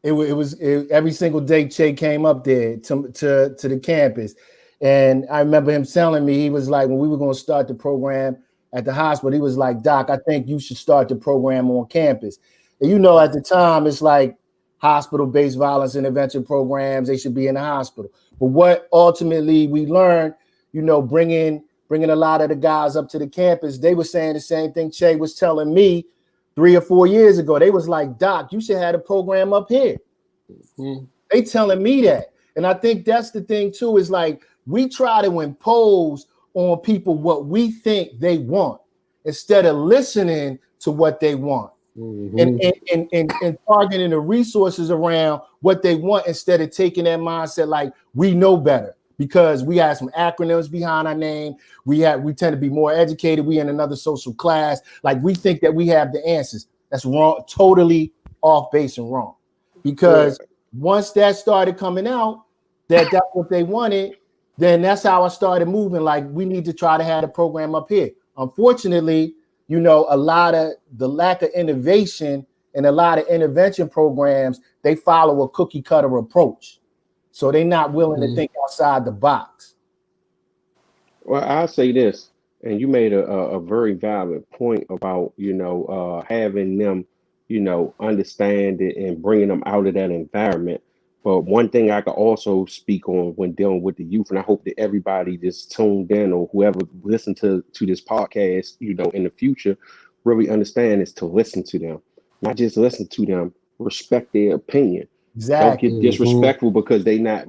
Every single day Che came up there to the campus. And I remember him telling me, he was like, when we were going to start the program at the hospital, he was like, "Doc, I think you should start the program on campus." And at the time, it's like hospital-based violence intervention programs, they should be in the hospital. But what ultimately we learned, bringing a lot of the guys up to the campus, they were saying the same thing Che was telling me 3 or 4 years ago. They was like, "Doc, you should have a program up here." Mm-hmm. They telling me that. And I think that's the thing too, is like we try to impose on people what we think they want instead of listening to what they want and, Mm-hmm. and targeting the resources around what they want instead of taking that mindset like we know better because we have some acronyms behind our name. We tend to be more educated. We in another social class. Like we think that we have the answers. That's wrong, totally off base and wrong. Well, Because once that started coming out, that's what they wanted, then that's how I started moving. Like, we need to try to have a program up here. Unfortunately, you know, a lot of the lack of innovation and a lot of intervention programs, they follow a cookie cutter approach. So they're not willing to think outside the box. Well, I'll say this, and you made a very valid point about, having them, understand it and bringing them out of that environment. But one thing I could also speak on when dealing with the youth, and I hope that everybody just tuned in or whoever listened to this podcast, in the future, really understand is to listen to them, not just listen to them, respect their opinion. Don't Exactly. get disrespectful because their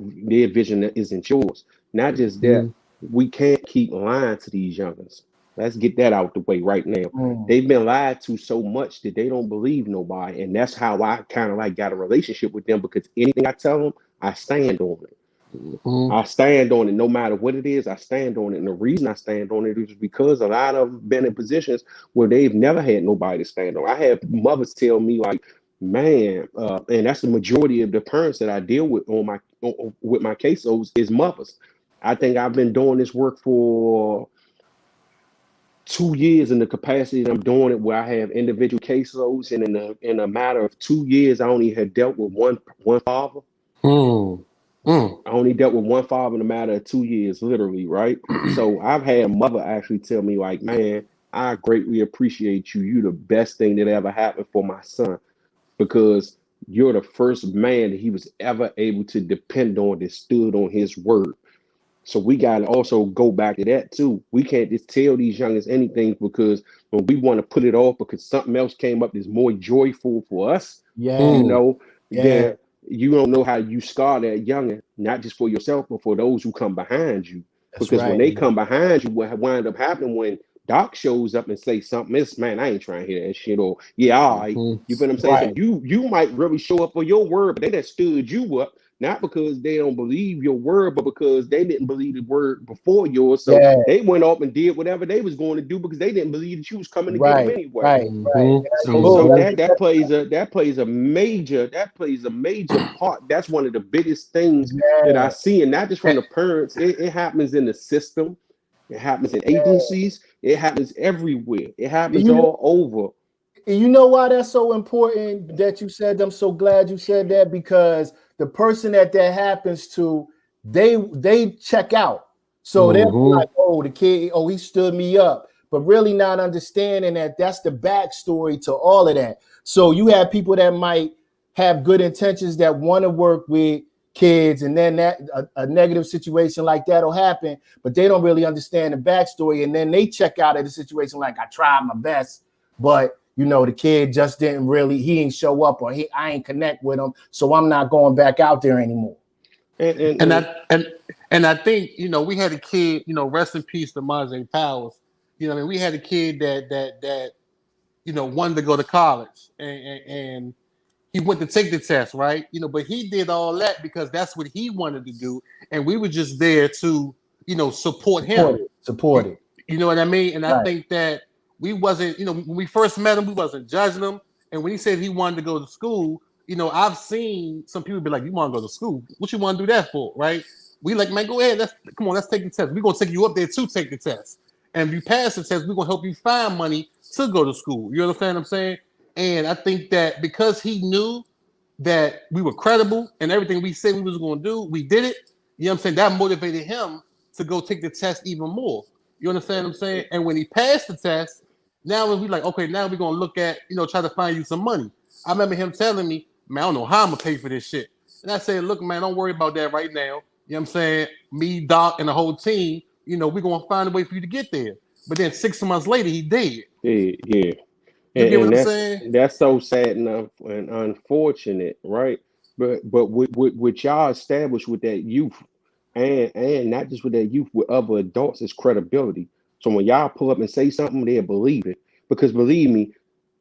vision isn't yours. Not just that, we can't keep lying to these youngins. Let's get that out the way right now. Mm. They've been lied to so much that they don't believe nobody. And that's how I kind of like got a relationship with them, because anything I tell them, I stand on it. I stand on it no matter what it is. I stand on it. And the reason I stand on it is because a lot of them been in positions where they've never had nobody to stand on. I have mothers tell me like, man, and that's the majority of the parents that I deal with with my casos is mothers. I think I've been doing this work for 2 years in the capacity that I'm doing it, where I have individual caseloads, and in a matter of 2 years, I only had dealt with one father. I only dealt with one father in a matter of 2 years, literally, right? So I've had a mother actually tell me, like, man, I greatly appreciate you. You the best thing that ever happened for my son, because you're the first man that he was ever able to depend on that stood on his word. So we got to also go back to that too. We can't just tell these youngins anything, because when we want to put it off because something else came up that's more joyful for us, Yeah. Yeah. then you don't know how you scar that youngin, not just for yourself, but for those who come behind you. That's Because when right. they come behind you, what wind up happening when Doc shows up and say something, is, man, I ain't trying to hear that shit, or yeah, all right. You feel what I'm saying? So Right. you might really show up for your word, but they that stood you up, not because they don't believe your word, but because they didn't believe the word before yours. So Yeah. they went off and did whatever they was going to do because they didn't believe that you was coming to get them Right. anyway. Right. Right. So that plays a major part. That's one of the biggest things that I Yeah. see, and not just from the parents. It happens in the system. It happens in agencies. It happens everywhere. It happens You all over. You know why that's so important that you said? I'm so glad you said that, because the person that happens to, they check out. So they're like, oh, the kid, oh, he stood me up, but really not understanding that that's the backstory to all of that. So you have people that might have good intentions that want to work with kids, and then that a negative situation like that will happen, but they don't really understand the backstory, and then they check out of the situation like, I tried my best, but you know, the kid just didn't really, he didn't show up, or I ain't connect with him, so I'm not going back out there anymore. And and, And and I think, we had a kid, rest in peace to Monte Powers. We had a kid that wanted to go to college, and he went to take the test, right? But he did all that because that's what he wanted to do, and we were just there to, support him. Support You, it. you know what I mean? And I Right. think that we wasn't, when we first met him, we wasn't judging him. And when he said he wanted to go to school, I've seen some people be like, "You want to go to school? What you want to do that for?" Right? We like, man, go ahead. Come on, let's take the test. We're gonna take you up there to take the test. And if you pass the test, we're gonna help you find money to go to school. You understand what I'm saying? And I think that because he knew that we were credible and everything we said we was going to do, we did it. You know what I'm saying? That motivated him to go take the test even more. You understand what I'm saying? And when he passed the test, now we like, okay, now we're going to look at, try to find you some money. I remember him telling me, man, I don't know how I'm going to pay for this shit. And I said, look, man, don't worry about that right now. You know what I'm saying? Me, Doc, and the whole team, we're going to find a way for you to get there. But then 6 months later, he did. yeah. You get what And I'm saying? that's so sad and unfortunate, right? But with y'all established with that youth, and not just with that youth, with other adults, is credibility. So when y'all pull up and say something, they'll believe it, because believe me,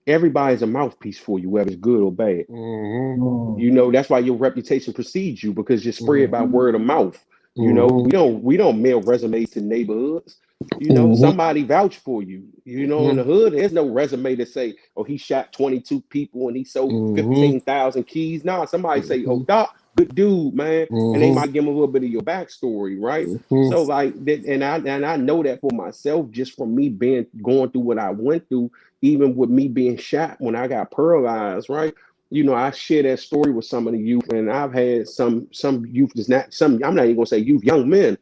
everybody's a mouthpiece for you, whether it's good or bad. Mm-hmm. Mm. That's why your reputation precedes you, because you're spread by Mm-hmm. word of mouth. You know, Mm-hmm. we don't mail resumes to neighborhoods. You know, Mm-hmm. somebody vouch for you. You know, in the hood, there's no resume to say, oh, he shot 22 people and he sold Mm-hmm. 15,000 keys. Nah, somebody say, oh, Mm-hmm. Doc, good dude, man. And they Mm-hmm. might give him a little bit of your backstory, right? Mm-hmm. So like that, and I know that for myself, just from me being going through what I went through, even with me being shot when I got paralyzed, right? You know, I share that story with some of the youth, and I've had some youth that's not some. I'm not even gonna say youth, young men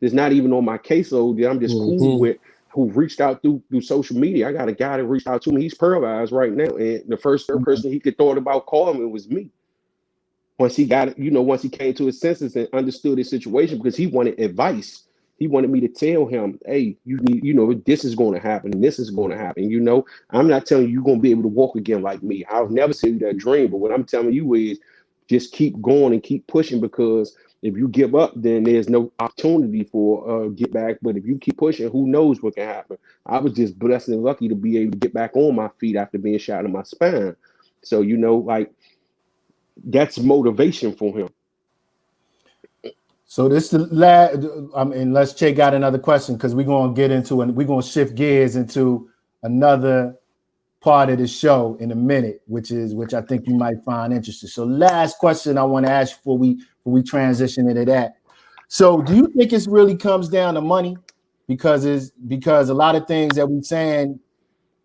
that's not even on my caseload that I'm just cool Mm-hmm. with, who reached out through social media. I got a guy that reached out to me. He's paralyzed right now, and the first person he could thought about calling me was me. Once he got, you know, once he came to his senses and understood his situation, because he wanted advice. He wanted me to tell him, hey, you need, you know, this is going to happen, and this is going to happen. You know, I'm not telling you you're going to be able to walk again like me. I'll never say you that dream, but what I'm telling you is just keep going and keep pushing, because if you give up, then there's no opportunity for get back. But if you keep pushing, who knows what can happen? I was just blessed and lucky to be able to get back on my feet after being shot in my spine. So, you know, like that's motivation for him. So this the last. I mean, let's check out another question because we're gonna get into and we're gonna shift gears into another part of the show in a minute, which I think you might find interesting. So last question I want to ask before we transition into that. So do you think it really comes down to money? Because a lot of things that we're saying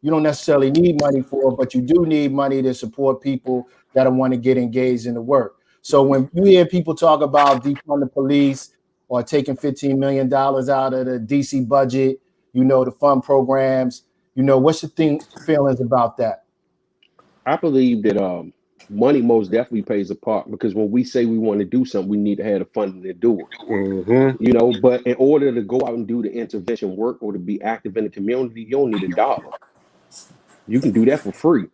you don't necessarily need money for, but you do need money to support people that want to get engaged in the work. So when you hear people talk about defund the police or taking $15 million out of the DC budget, you know, to fund programs, you know, what's your feelings about that? I believe that money most definitely plays a part, because when we say we want to do something, we need to have the funding to do it. Mm-hmm. You know, but in order to go out and do the intervention work or to be active in the community, you don't need a dollar. You can do that for free.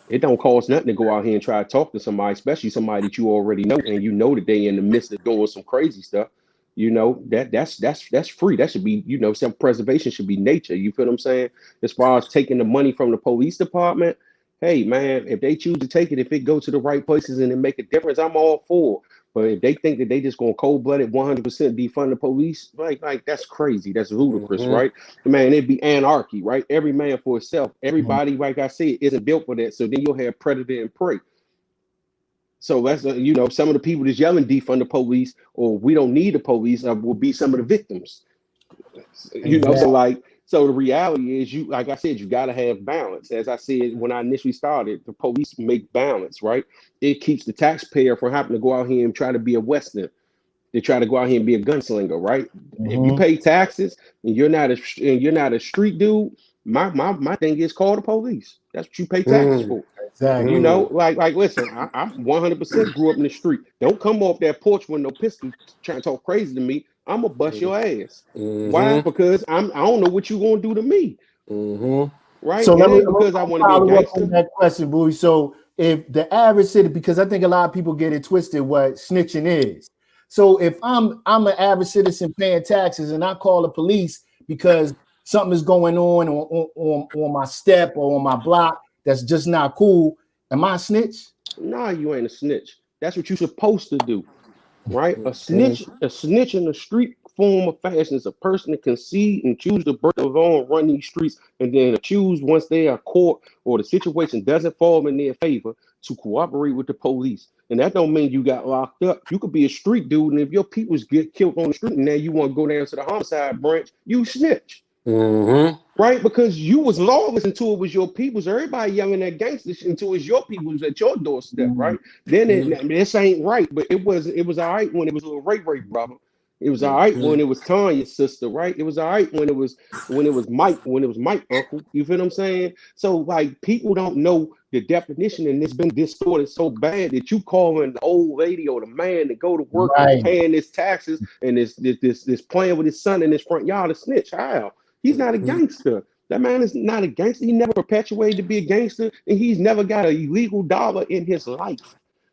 It don't cost nothing to go out here and try to talk to somebody, especially somebody that you already know and you know that they in the midst of doing some crazy stuff. You know, that's free. That should be, you know, self preservation should be nature. You feel what I'm saying? As far as taking the money from the police department, hey man, if they choose to take it, if it go to the right places and it make a difference, I'm all for it. But if they think that they just gonna cold blooded 100% defund the police, like that's crazy. That's ludicrous, Mm-hmm. right? Man, it'd be anarchy, right? Every man for itself. Everybody, like I said, isn't built for that. So then you'll have predator and prey. So that's you know, some of the people that's yelling defund the police or we don't need the police will be some of the victims. You know, so Exactly. like, so the reality is, you, like I said, you got to have balance. As I said when I initially started, the police make balance, right? It keeps the taxpayer from having to go out here and try to be a Western. They try to go out here and be a gunslinger, right? If you Mm-hmm. pay taxes and you're not a street dude, my thing is call the police. That's what you pay taxes for. You Exactly. know, like listen, I'm 100% grew up in the street. Don't come off that porch with no pistol trying to talk crazy to me. I'm gonna bust your ass. Why? Mm-hmm. Because I don't know what you gonna do to me, Mm-hmm. right? So It let me ain't because I want to be a follow up on gangster. that question, Bowie. So if the average citizen, because I think a lot of people get it twisted what snitching is. So if I'm an average citizen paying taxes and I call the police because something is going on my step or on my block that's just not cool, am I a snitch? Nah, you ain't a snitch. That's what you're supposed to do. Right? Mm-hmm. A snitch in the street form of fashion is a person that can see and choose to break the law and run these streets, and then choose once they are caught or the situation doesn't fall in their favor to cooperate with the police. And that don't mean you got locked up. You could be a street dude, and if your peoples get killed on the street, and now you want to go down to the homicide branch, you snitch. Mm-hmm. Right, because you was lawless until it was your peoples. Everybody yelling at gangsters until it's your peoples at your doorstep, right? Then this ain't right, but it was all right when it was little Ray brother. It was all right Mm-hmm. when it was Tanya's sister, right? It was all right when it was Mike uncle. You feel what I'm saying? So like people don't know the definition, and it's been distorted so bad that you calling the old lady or the man to go to work and Right. paying his taxes and this playing with his son in his front yard a snitch. How? He's not a gangster. That man is not a gangster. He never perpetuated to be a gangster, and he's never got an illegal dollar in his life.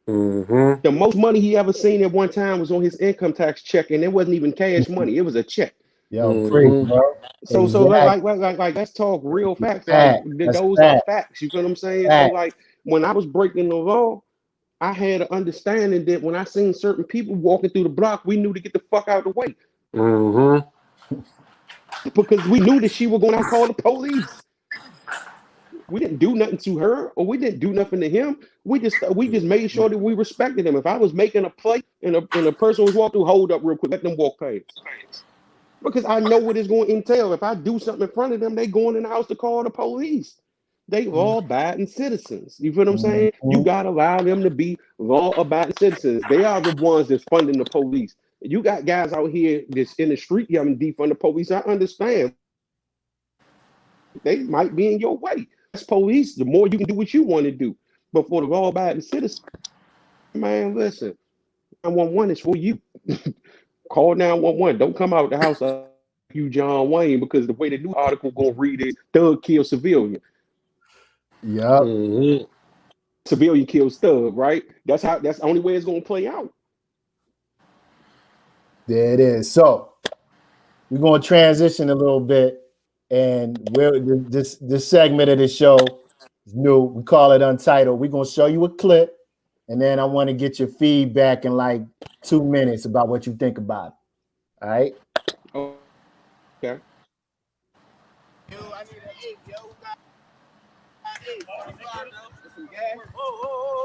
Mm-hmm. The most money he ever seen at one time was on his income tax check, and it wasn't even cash money. It was a check. Yo, preach, Mm-hmm. bro. So Exactly. let's talk real facts. Like Fact. That's those are fact. facts. You feel what I'm saying? So Fact. like when I was breaking the law, I had an understanding that when I seen certain people walking through the block, we knew to get the fuck out of the way Mm-hmm. because we knew that she was going to call the police. We didn't do nothing to her, or we didn't do nothing to him. We just made sure that we respected him. If I was making a play and a person was walking through, hold up real quick, let them walk past. Because I know what it's going to entail. If I do something in front of them, they going in the house to call the police. They law-abiding citizens. You feel what I'm saying? You Mhm. got to allow them to be law-abiding citizens. They are the ones that's funding the police. You got guys out here that's in the street yelling defund the police. I understand. They might be in your way. As police, the more you can do what you want to do. But for the law-abiding citizens, man, listen, 911 is for you. Call 911. Don't come out the house like you John Wayne, because the way the new article gonna read is Thug kill civilian. Yep, Mm-hmm. Civilian kills Thug, right? That's the only way it's gonna play out. there it is. So we're going to transition a little bit, and this segment of the show is new. We call it Untitled. We're going to show you a clip, and then I want to get your feedback in like 2 minutes about what you think about it. All right. Okay.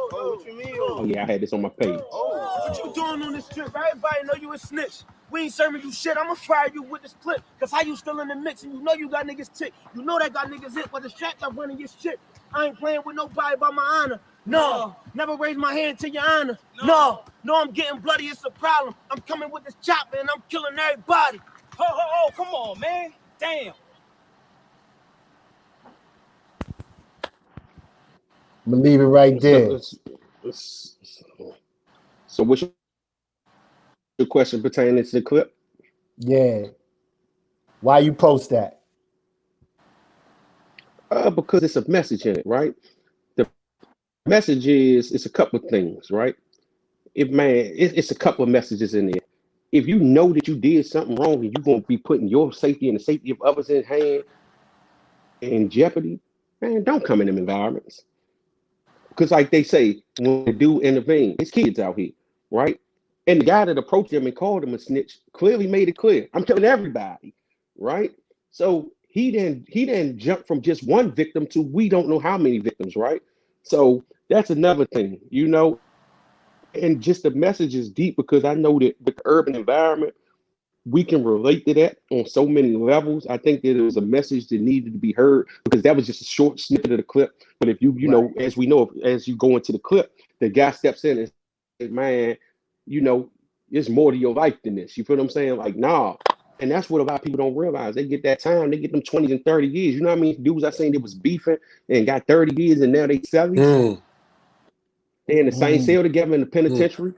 What you mean? Oh yeah, I had this on my page. What you doing on this trip? Everybody know you a snitch. We ain't serving you shit. I'ma fire you with this clip. Cause how you still in the mix and you know you got niggas tick. You know that got niggas hit, but the strap got running your shit. I ain't playing with nobody but my honor. No, never raise my hand to your honor. No, I'm getting bloody, it's a problem. I'm coming with this chopper and I'm killing everybody. Ho, come on, man. Damn. I'm going to leave it right there. So what's your question pertaining to the clip? Yeah. Why you post that? Because it's a message in it, right? The message is it's a couple of things, right? It's a couple of messages in there. If you know that you did something wrong and you're gonna be putting your safety and the safety of others in jeopardy, man, don't come in them environments. Because like they say, when they do intervene, it's kids out here, right? And the guy that approached him and called him a snitch clearly made it clear, I'm killing everybody, right? So he then jumped from just one victim to we don't know how many victims, right? So that's another thing, and just the message is deep because I know that with the urban environment, we can relate to that on so many levels. I think that it was a message that needed to be heard because that was just a short snippet of the clip. But if you Right. know, as we know, as you go into the clip, the guy steps in and says, man, there's more to your life than this. You feel what I'm saying? Like, nah. And that's what a lot of people don't realize. They get that time, they get them 20 and 30 years. You know what I mean? Dudes I seen that was beefing and got 30 years and now they 70s. Mm-hmm. They in the same Mm, cell together in the penitentiary,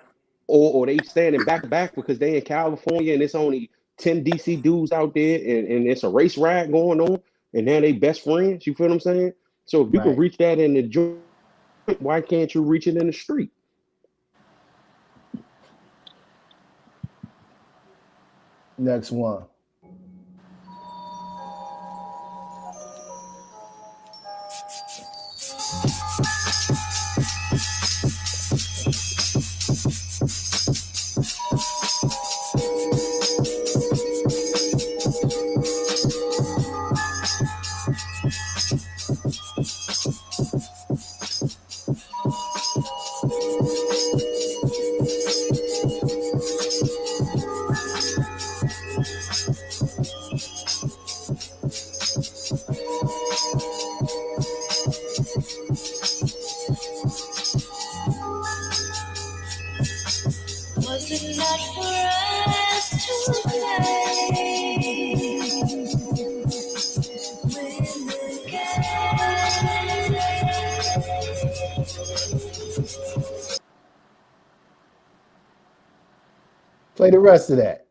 or they standing back to back because they in California and it's only 10 DC dudes out there and it's a race ride going on and now they best friends. You feel what I'm saying? So if you can right. reach that in the joint, why can't you reach it in the street? Next one. Was it not for us to play with the game? Play the rest of that.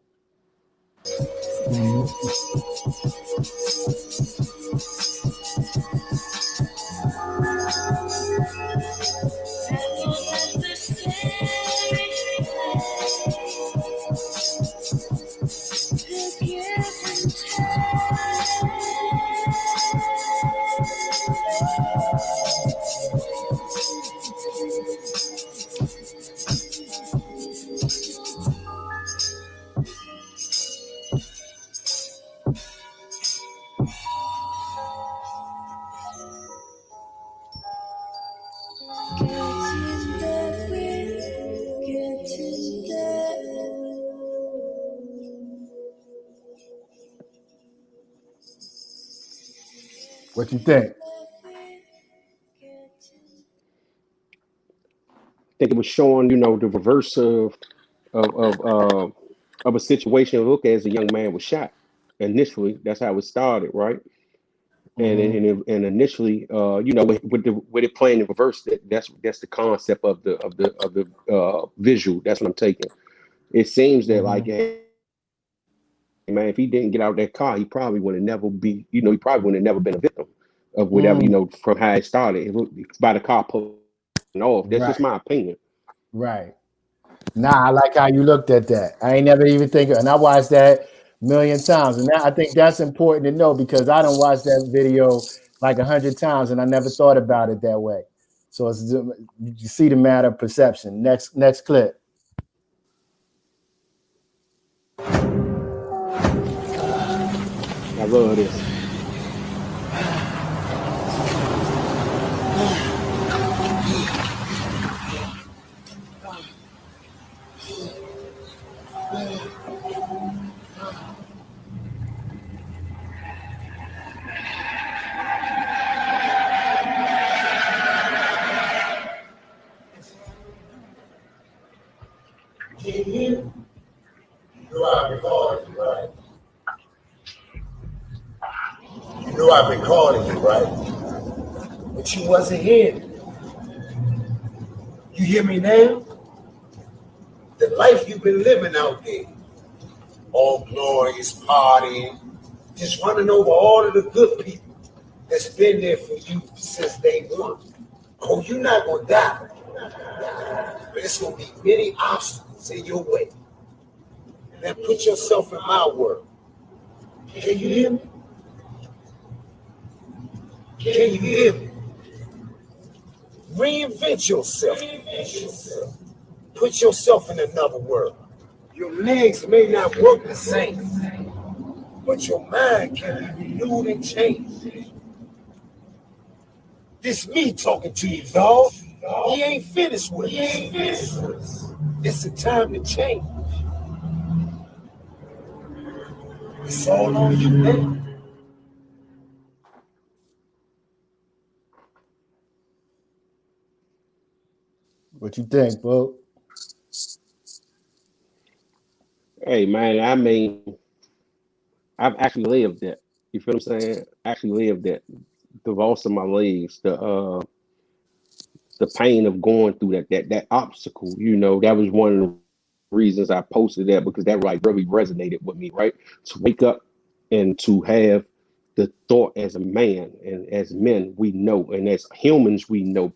What you think? think it was showing, the reverse of of uh, of a situation. Look, as a young man was shot. Initially, that's how it started, right? Mm-hmm. And initially, with it playing in reverse, that's the concept of the visual. That's what I'm taking. It seems that like, Mm-hmm. hey, man, if he didn't get out of that car, he probably would have never be, he probably would have never been a victim of whatever, Mm, from how it started. By the car pulling off. That's just right, my opinion. right. Nah, I like how you looked at that. I ain't never even think of, and I watched that million times, and I think that's important to know because I don't watch that video like 100 times, and I never thought about it that way. So it's you see the matter of perception. Next clip. I love this. You know I've been calling you, right? You know I've been calling you, right? But you wasn't here. You hear me now? The life you've been living out there, all glorious, partying, just running over all of the good people that's been there for you since day one. Oh, you're not gonna die, but it's gonna be many obstacles in your way. Now put yourself in my world. Can you hear me? Can you hear me? Reinvent yourself. Put yourself in another world. Your legs may not work the same, but your mind can be renewed and changed. This me talking to you, dog. He ain't finished with us. It's a time to change. It's all on you now. What you think, bro? Hey, man, I mean, I've actually lived that. You feel what I'm saying? Actually lived that. The loss of my legs, the pain of going through that obstacle. That was one of the reasons I posted that, because that like really resonated with me, right? To wake up and to have the thought, as a man and as men, we know, and as humans, we know,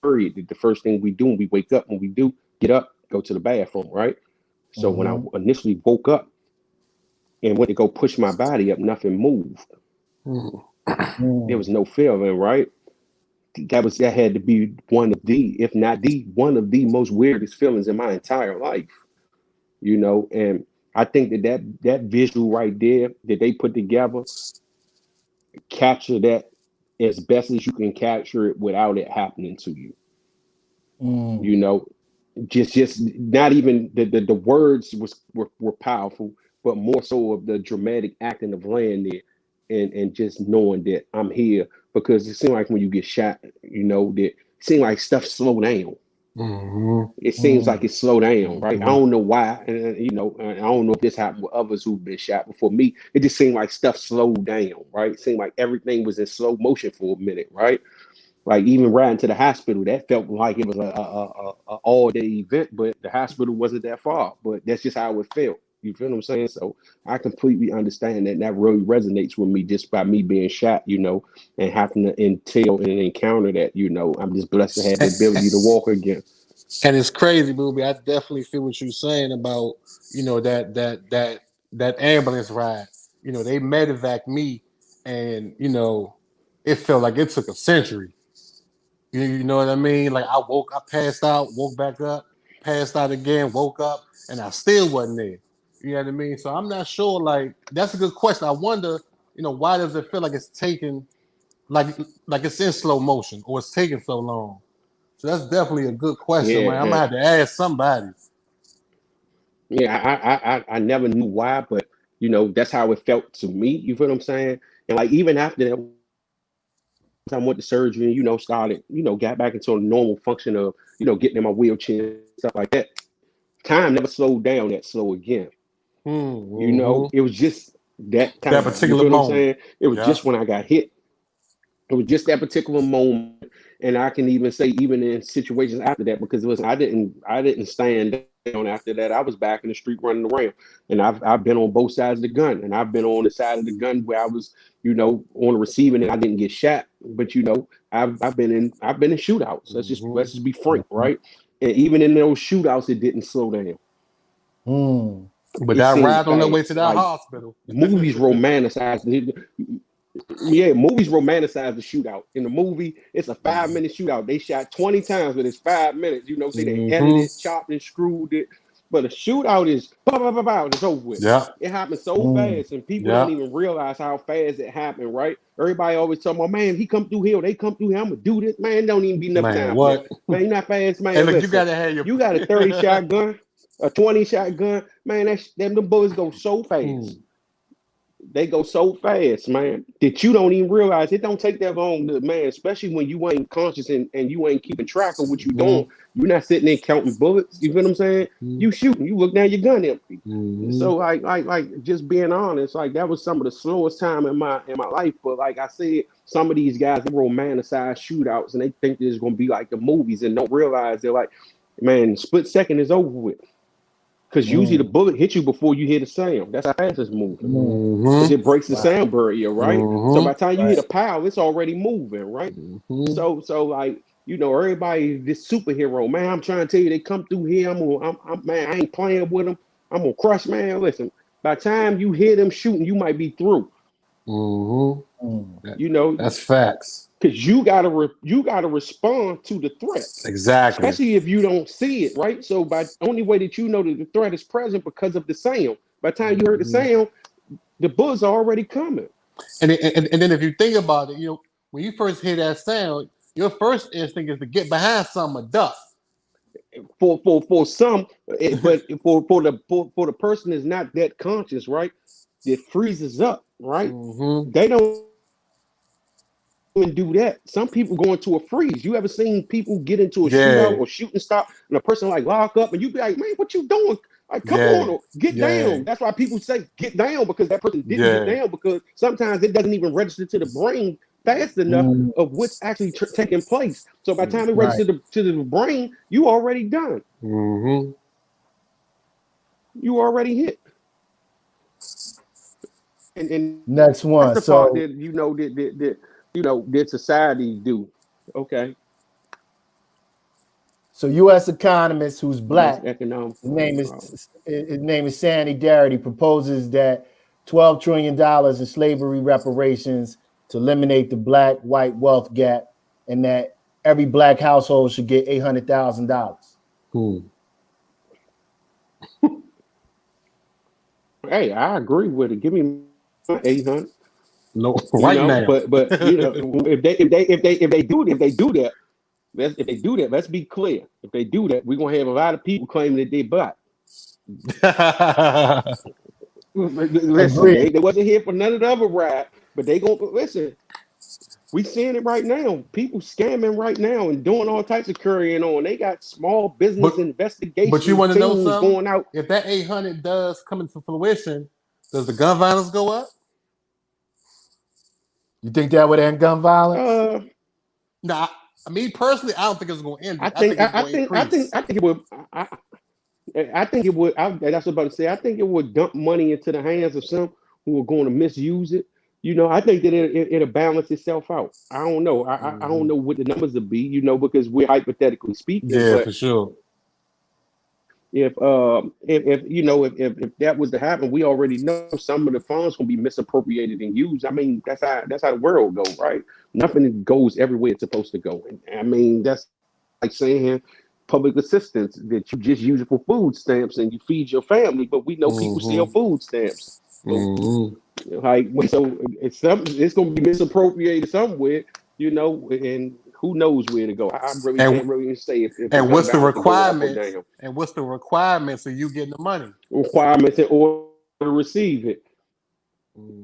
period, that the first thing we do when we wake up, when we do get up, go to the bathroom, right? So when I Mm-hmm. initially woke up and went to go push my body up, nothing moved. Mm. There Mm, was no feeling, right? That had to be one of the, if not the one of the most weirdest feelings in my entire life. And I think that visual right there that they put together, capture that as best as you can capture it without it happening to you. mm, You know, just not even the words were powerful, but more so of the dramatic acting of laying there, and just knowing that I'm here. Because it seems like when you get shot, that it seems like stuff slow down. Mhm. It seems like mm, it slowed down, right? I Mhm. don't know why, and I don't know if this happened with others who've been shot before me. It just seemed like stuff slowed down, right? It seemed like everything was in slow motion for a minute, right? Like even riding to the hospital, that felt like it was a all day event, but the hospital wasn't that far. But that's just how it felt. You feel what I'm saying? So I completely understand that. And that really resonates with me, just by me being shot, and having to entail and encounter that. I'm just blessed to have the ability to walk again. And it's crazy, Boobie. I definitely feel what you're saying about, that ambulance ride. They medevac me, and it felt like it took a century. You know what I mean? Like I passed out, woke back up, passed out again, woke up, and I still wasn't there. You know what I mean? So I'm not sure. Like that's a good question. I wonder, why does it feel like it's taking like like it's in slow motion or it's taking so long? So that's definitely a good question, man. I'm Yeah, gonna have to ask somebody. yeah. I never knew why, but that's how it felt to me. You feel what I'm saying? And like even after that, I went to surgery and, started, got back into a normal function of, getting in my wheelchair and stuff like that. Time never slowed down that slow again. It was just that That time. You particular feel what I'm moment. saying? It was Yeah. just when I got hit. It was just that particular moment, and I can even say, even in situations after that, because listen, I didn't stand down after that. I was back in the street running around, and I've been on both sides of the gun, and I've been on the side of the gun where I was, on the receiving, and I didn't get shot. But I've been in shootouts. Let's just be frank, right? And even in those shootouts, it didn't slow down. But It that seemed ride on the way fast. to that Like hospital. movies romanticize movies romanticize the shootout. In the movie, it's a 5-minute shootout. They shot 20 times, but it's 5 minutes. See, they edited, chopped, and screwed it. But a shootout is pow, pow, pow, pow, it's over with. Yeah. It happened so fast, and people don't even realize how fast it happened, right? Everybody always talking about, man, he come through here, they come through here, I'm gonna do this. Man, don't even be enough Man, time what? for that. Man, you're not fast, man. Hey, look, Listen, you gotta have your. you got a 30 shotgun, a 20 shotgun, man. Them bullets go so fast. They go so fast, man, that you don't even realize it don't take that long to, man, especially when you ain't conscious and you ain't keeping track of what you're doing. You're not sitting there counting bullets. You feel what I'm saying? You shooting, you look down, your gun empty. So like just being honest, like that was some of the slowest time in my life. But like I said, some of these guys, they romanticize shootouts and they think it's gonna be like the movies and don't realize they're like, man, split second is over with. Because usually the bullet hits you before you hear the sound. That's how fast it's moving. Because it breaks the sound barrier, right? So by the time you hit a pow, it's already moving, right? So like, everybody, this superhero, man, I'm trying to tell you, they come through here. Man, I ain't playing with them. I'm gonna crush, man. Listen, by the time you hear them shooting, you might be through. That's facts. Because you gotta respond to the threat. Exactly. Especially if you don't see it, right? So by only way that you know that the threat is present because of the sound. By the time you heard the sound, the bullets are already coming. And then if you think about it, when you first hear that sound, your first instinct is to get behind something or duck. For some, but for the person that's not that conscious, right? It freezes up, right? They don't even do that. Some people go into a freeze. You ever seen people get into a shootout or shooting stop and a person like lock up and you be like, man, what you doing? Like, come on, or get down. That's why people say get down, because that person didn't get down, because sometimes it doesn't even register to the brain fast enough of what's actually taking place. So by the time it registers to the brain, you already done. You already hit. And next one. that's the part that that society do. Okay. So U.S. economist who's black, Economic. his name is Sandy Darity, proposes that $12 trillion in slavery reparations to eliminate the black-white wealth gap, and that every black household should get $800,000. Hey, I agree with it. Give me 800. No, now. But if they do that, let's be clear. If they do that, we're gonna have a lot of people claiming that they black. Listen, they wasn't here for none of the other ride, but they gonna listen. We seeing it right now. People scamming right now and doing all types of carrying on. They got small business investigation but you want to know teams something? going out. If that 800 does come into fruition, does the gun violence go up? You think that would end gun violence? Nah, me personally, I don't think it's going to end. I think it would. I think it would. That's what I was about to say. I think it would dump money into the hands of some who are going to misuse it. I think that it'll balance itself out. I don't know. I don't know what the numbers will be. Because we're hypothetically speaking. Yeah, but for sure. If that was to happen, we already know some of the funds will be misappropriated and used. I mean, that's how the world goes, right? Nothing goes everywhere it's supposed to go. And I mean, that's like saying public assistance that you just use it for food stamps and you feed your family, but we know people steal food stamps. So, so it's going to be misappropriated somewhere, and who knows where to go. I really can't really say if and what's the requirements? And what's the requirements of you getting the money? Requirements in order to receive it.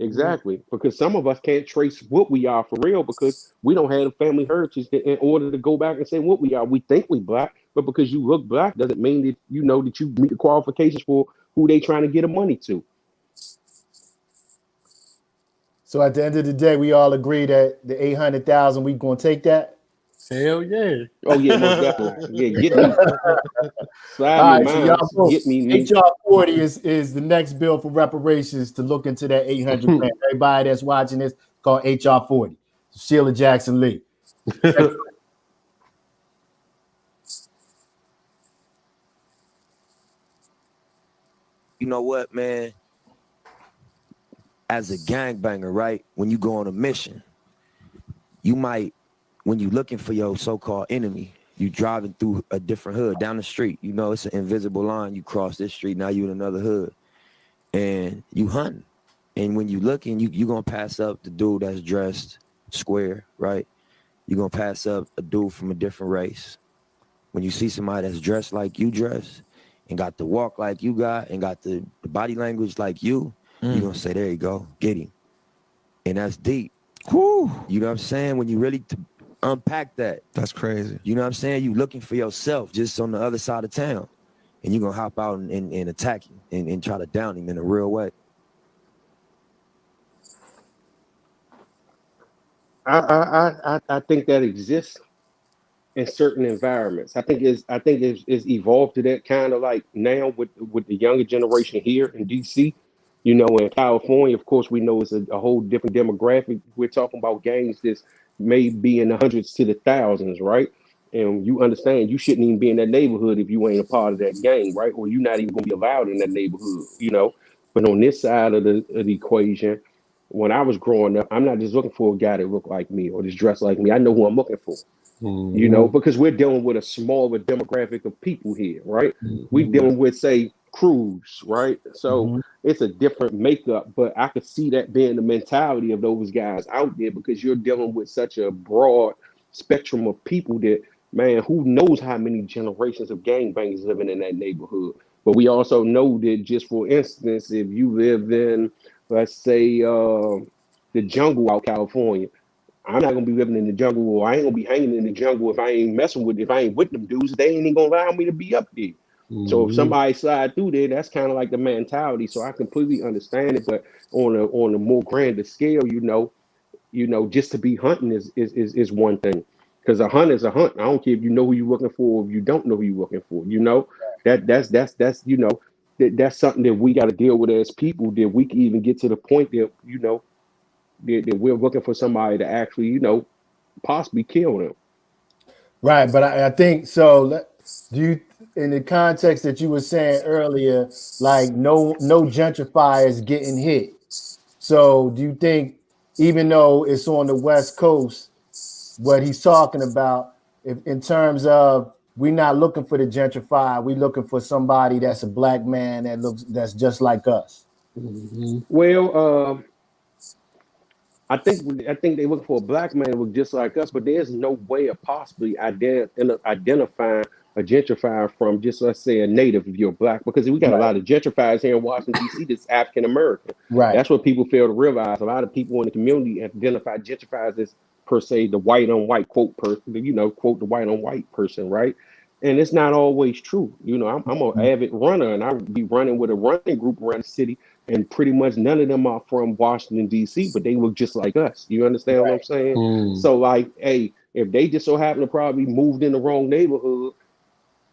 Exactly, because some of us can't trace what we are for real because we don't have a family heritage in order to go back and say what we are. We think we black, but because you look black doesn't mean that you know that you meet the qualifications for who they trying to get the money to. So at the end of the day, we all agree that the 800,000, we gonna take that. Hell yeah. Oh yeah, most definitely. Yeah, get me, slide All me, right, so y'all mines, vote. get me. HR 40 is the next bill for reparations to look into that 800 grand. Everybody that's watching this, call HR 40. Sheila Jackson Lee. You know what, man? As a gangbanger, right? When you go on a mission, you might, when you looking for your so-called enemy, you driving through a different hood down the street. You know, it's an invisible line. You cross this street, now you in another hood, and you hunting. And when you looking, you gonna pass up the dude that's dressed square, right? You gonna pass up a dude from a different race. When you see somebody that's dressed like you dress, and got the walk like you got, and got the body language like you gonna say, there you go, get him. And that's deep. Whew. You know what I'm saying? When you really unpack that, That's crazy. you know what I'm saying? You looking for yourself just on the other side of town. And you're going to hop out and attack him and try to down him in a real way. I think that exists in certain environments. I think it's evolved to that kind of like now with the younger generation here in DC. You know, in California, of course, we know it's a whole different demographic. We're talking about gangs that's may be in the hundreds to the thousands, right? And you understand you shouldn't even be in that neighborhood if you ain't a part of that gang, right? Or you're not even gonna be allowed in that neighborhood, you know. But on this side of the equation, when I was growing up, I'm not just looking for a guy that look like me or just dressed like me. I know who I'm looking for, you know, because we're dealing with a smaller demographic of people here, right? We dealing with, say, crews, right? So Mhm. it's a different makeup, but I could see that being the mentality of those guys out there because you're dealing with such a broad spectrum of people that, man, who knows how many generations of gangbangers living in that neighborhood. But we also know that, just for instance, if you live in, let's say, the jungle out California, I'm not gonna be living in the jungle, or I ain't gonna be hanging in the jungle if I ain't with them dudes. They ain't even gonna allow me to be up there. So if somebody slide through there, that's kind of like the mentality. So I completely understand it, but on a more grander scale, just to be hunting is one thing. Because a hunt is a hunt. I don't care if you know who you're looking for or if you don't know who you're looking for. That's something that we got to deal with as people. That we can even get to the point that that we're looking for somebody to actually possibly kill them. Right, but I think so. Do you, in the context that you were saying earlier, like no gentrifiers getting hit? So do you think, even though it's on the West Coast, what he's talking about, if in terms of we're not looking for the gentrifier, we're looking for somebody that's a black man that's just like us. Well, I think they look for a black man who look just like us, but there's no way of possibly identifying a gentrifier from, just, let's say, a native if you're black, because we got a Right, lot of gentrifiers here in Washington D.C. that's African American. right. That's what people fail to realize. A lot of people in the community identify gentrifiers as, per se, the white on white quote person, quote, the white on white person, right? And it's not always true. I'm an avid runner, and I would be running with a running group around the city, and pretty much none of them are from Washington D.C., but they look just like us. You understand what I'm saying? So, like, hey, if they just so happen to probably moved in the wrong neighborhood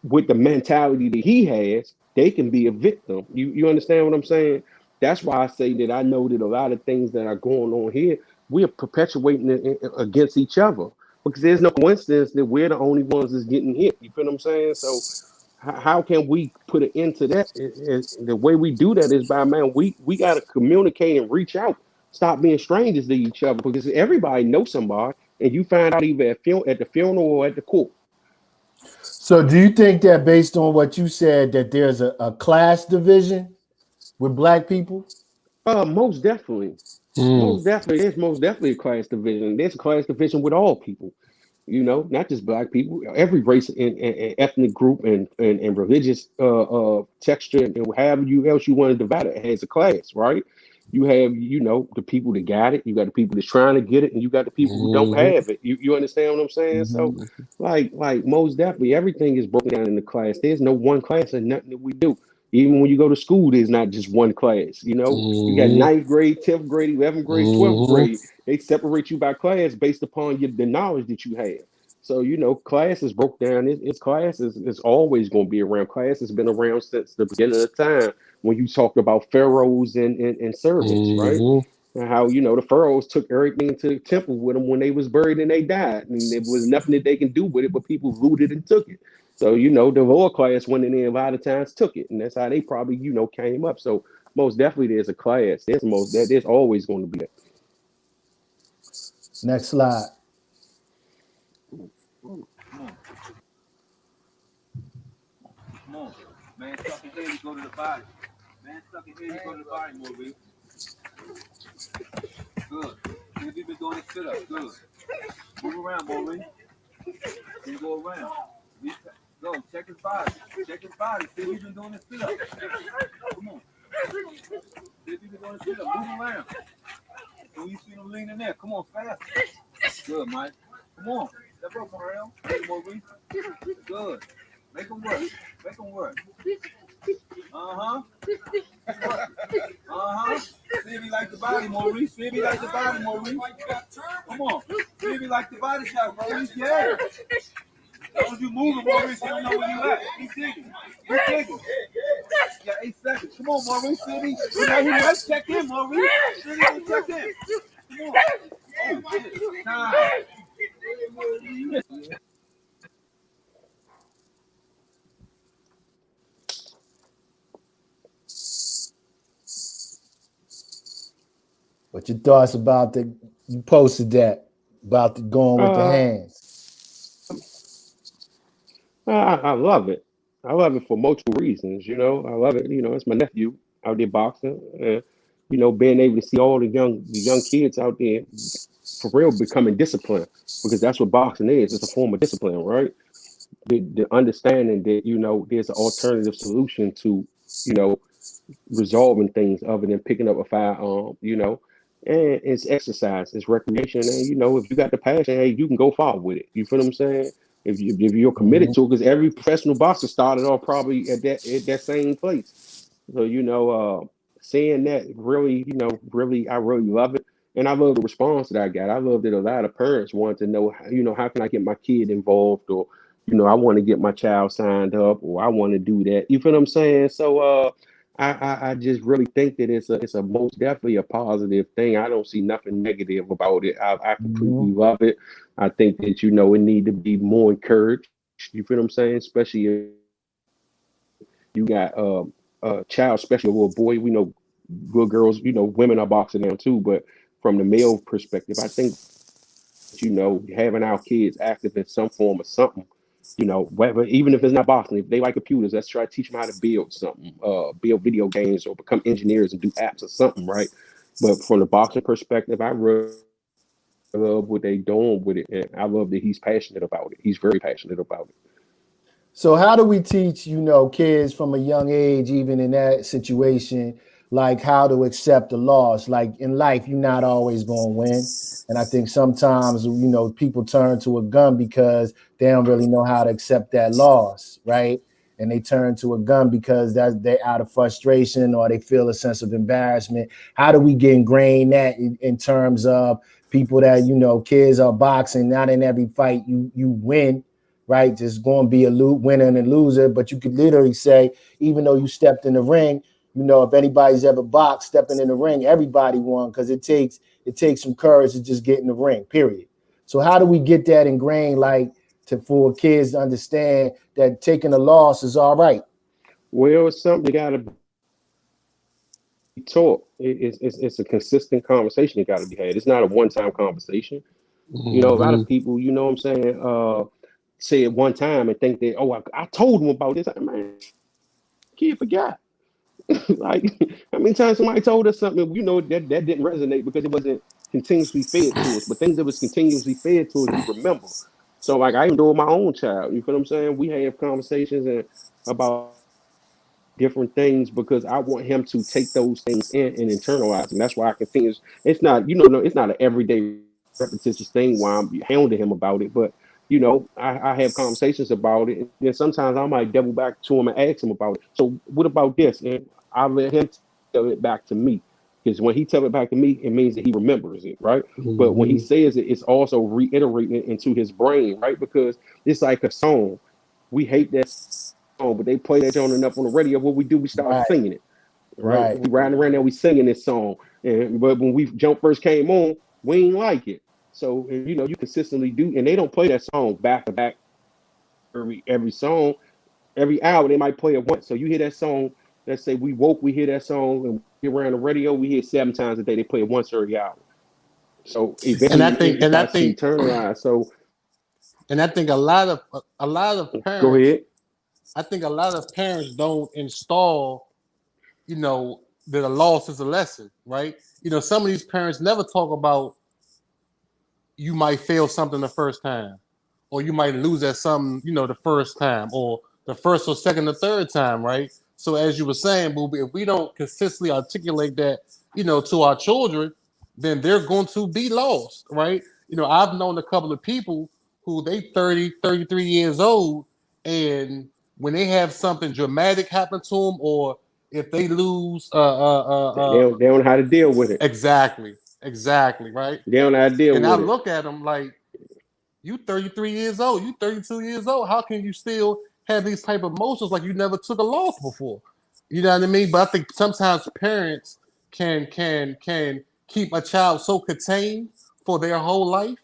with the mentality that he has, they can be a victim. You understand what I'm saying? That's why I say that I know that a lot of things that are going on here, we are perpetuating it against each other, because there's no coincidence that we're the only ones that's getting hit. You feel what I'm saying? So how can we put an end to that? The way we do that is by, man, we got to communicate and reach out. Stop being strangers to each other, because everybody knows somebody, and you find out either at the funeral or at the court. So do you think that, based on what you said, that there's a class division with black people? Most definitely. Most definitely. There's most definitely a class division. There's a class division with all people, not just black people, every race and ethnic group and religious texture, and however else you want to divide it has a class, right? You have, the people that got it. You got the people that's trying to get it, and you got the people who don't Mm-hmm. have it. You understand what I'm saying? So, Mm-hmm. like most definitely, everything is broken down in the class. There's no one class and nothing that we do. Even when you go to school, there's not just one class. You got Mm-hmm. ninth grade, 10th grade, 11th grade, 12th Mm-hmm. grade. They separate you by class based upon the knowledge that you have. So, class is broke down. It's class is always going to be around. Class has been around since the beginning of time when you talked about pharaohs and servants, right? Mm-hmm. And how, the pharaohs took everything into the temple with them when they was buried and they died. And there was nothing that they can do with it, but people looted and took it. So, the lower class went in there a lot of times took it. And that's how they probably, came up. So most definitely there's a class. There's always going to be that. Next slide. Come on. Man, suck his head to go to the body. Man, suck his head to go to the body, Maurice. Good. See if you been doing this sit up. Good. Move around, Maurice. Then go around. Go. Check his body. Check his body. See if you been doing this sit up. Come on. See if you been doing this sit up. Move around. When you see him leaning there, come on, fast. Good, Mike. Come on. Step up, Maurice. Maurice. Good. Make him work. Make him work. Uh-huh. Uh-huh. See if he like the body, Maurice. See if he like the body, Maurice. Come on. See if he like the body shot, Maurice. Yeah. Don't you move, Maurice. You don't know where you at. He's digging. He's digging. Yeah, 8 seconds. Come on, Maurice. See if he might check in, Maurice. See if he can check in. Come on. Oh, shit. Time. What your thoughts about you posted that about the going with the hands? I love it. I love it for multiple reasons. I love it. It's my nephew out there boxing. Being able to see all the young kids out there for real becoming disciplined because that's what boxing is. It's a form of discipline, right? The understanding that there's an alternative solution to you know resolving things other than picking up a firearm. And it's exercise, it's recreation, and if you got the passion, hey, you can go far with it. You feel what I'm saying? If you're committed Mhm. to it, because every professional boxer started off probably at that same place. So seeing that really, really, I really love it, and I love the response that I got. I love that a lot of parents want to know, how can I get my kid involved, or I want to get my child signed up, or I want to do that. You feel what I'm saying? So I just really think that it's a most definitely a positive thing. I don't see nothing negative about it. I completely Mhm. love it. I think that it need to be more encouraged. You feel what I'm saying? Especially if you got a child, especially a little boy. We know little girls, women are boxing now too. But from the male perspective, I think that having our kids active in some form of something. Whether even if it's not boxing, if they like computers, let's try to teach them how to build something, build video games or become engineers and do apps or something, right? But from the boxing perspective, I really love what they doing with it, and I love that he's passionate about it. He's very passionate about it. So how do we teach, kids from a young age, even in that situation, like how to accept the loss? Like in life, you're not always going to win. And I think sometimes, people turn to a gun because they don't really know how to accept that loss, right? And they turn to a gun because they're out of frustration or they feel a sense of embarrassment. How do we get ingrained that in terms of people that, kids are boxing, not in every fight you win, right? Just going to be a winner and a loser. But you could literally say, even though you stepped in the ring, if anybody's ever boxed, stepping in the ring, everybody won because it takes some courage to just get in the ring. Period. So how do we get that ingrained, like for kids to understand that taking a loss is all right? Well, it's something that got to be taught. It's a consistent conversation that got to be had. It's not a one-time conversation. A lot of people, Mm-hmm. what I'm saying, say it one time and think that, oh, I told them about this. Man, kid forgot. Like, how many times somebody told us something, that didn't resonate because it wasn't continuously fed to us. But things that was continuously fed to us, we remember. So, like, I even do it with my own child. You feel what I'm saying? We have conversations and about different things because I want him to take those things in and internalize them. That's why I continue. It's not, no, it's not an everyday repetitious thing why I'm hounding him about it, but I have conversations about it, and then sometimes I might double back to him and ask him about it. So what about this? And I let him tell it back to me. Because when he tell it back to me, it means that he remembers it, right? But when he Mm-hmm. says it, it's also reiterating it into his brain, right? Because it's like a song. We hate that song, but they play that on enough on the radio. What we do, we start Right, singing it, right? right, We riding around there, we singing this song. But when we jump first came on, we ain't like it. So you consistently do, and they don't play that song back to back every song, every hour. They might play it once. So you hear that song. Let's say we woke, we hear that song, and we around the radio, we hear 7 times a day. They play it once every hour. So And I eventually, think, it starts to internalize. So and I think a lot of go parents, ahead. I think a lot of parents don't install, that a loss is a lesson, right? Some of these parents never talk about you might fail something the first time, or you might lose at something, the first time, or the first or second or third time, right? So as you were saying, Boobie, if we don't consistently articulate that, to our children, then they're going to be lost, right? I've known a couple of people who they 30, 33 years old, and when they have something dramatic happen to them, or if they lose, They don't know how to deal with it. exactly, right? They don't know how to deal And I with it. look at them like, you 33 years old, you 32 years old. How can you still have these type of emotions like you never took a loss before? You know what I mean? But I think sometimes parents can keep a child so contained for their whole life,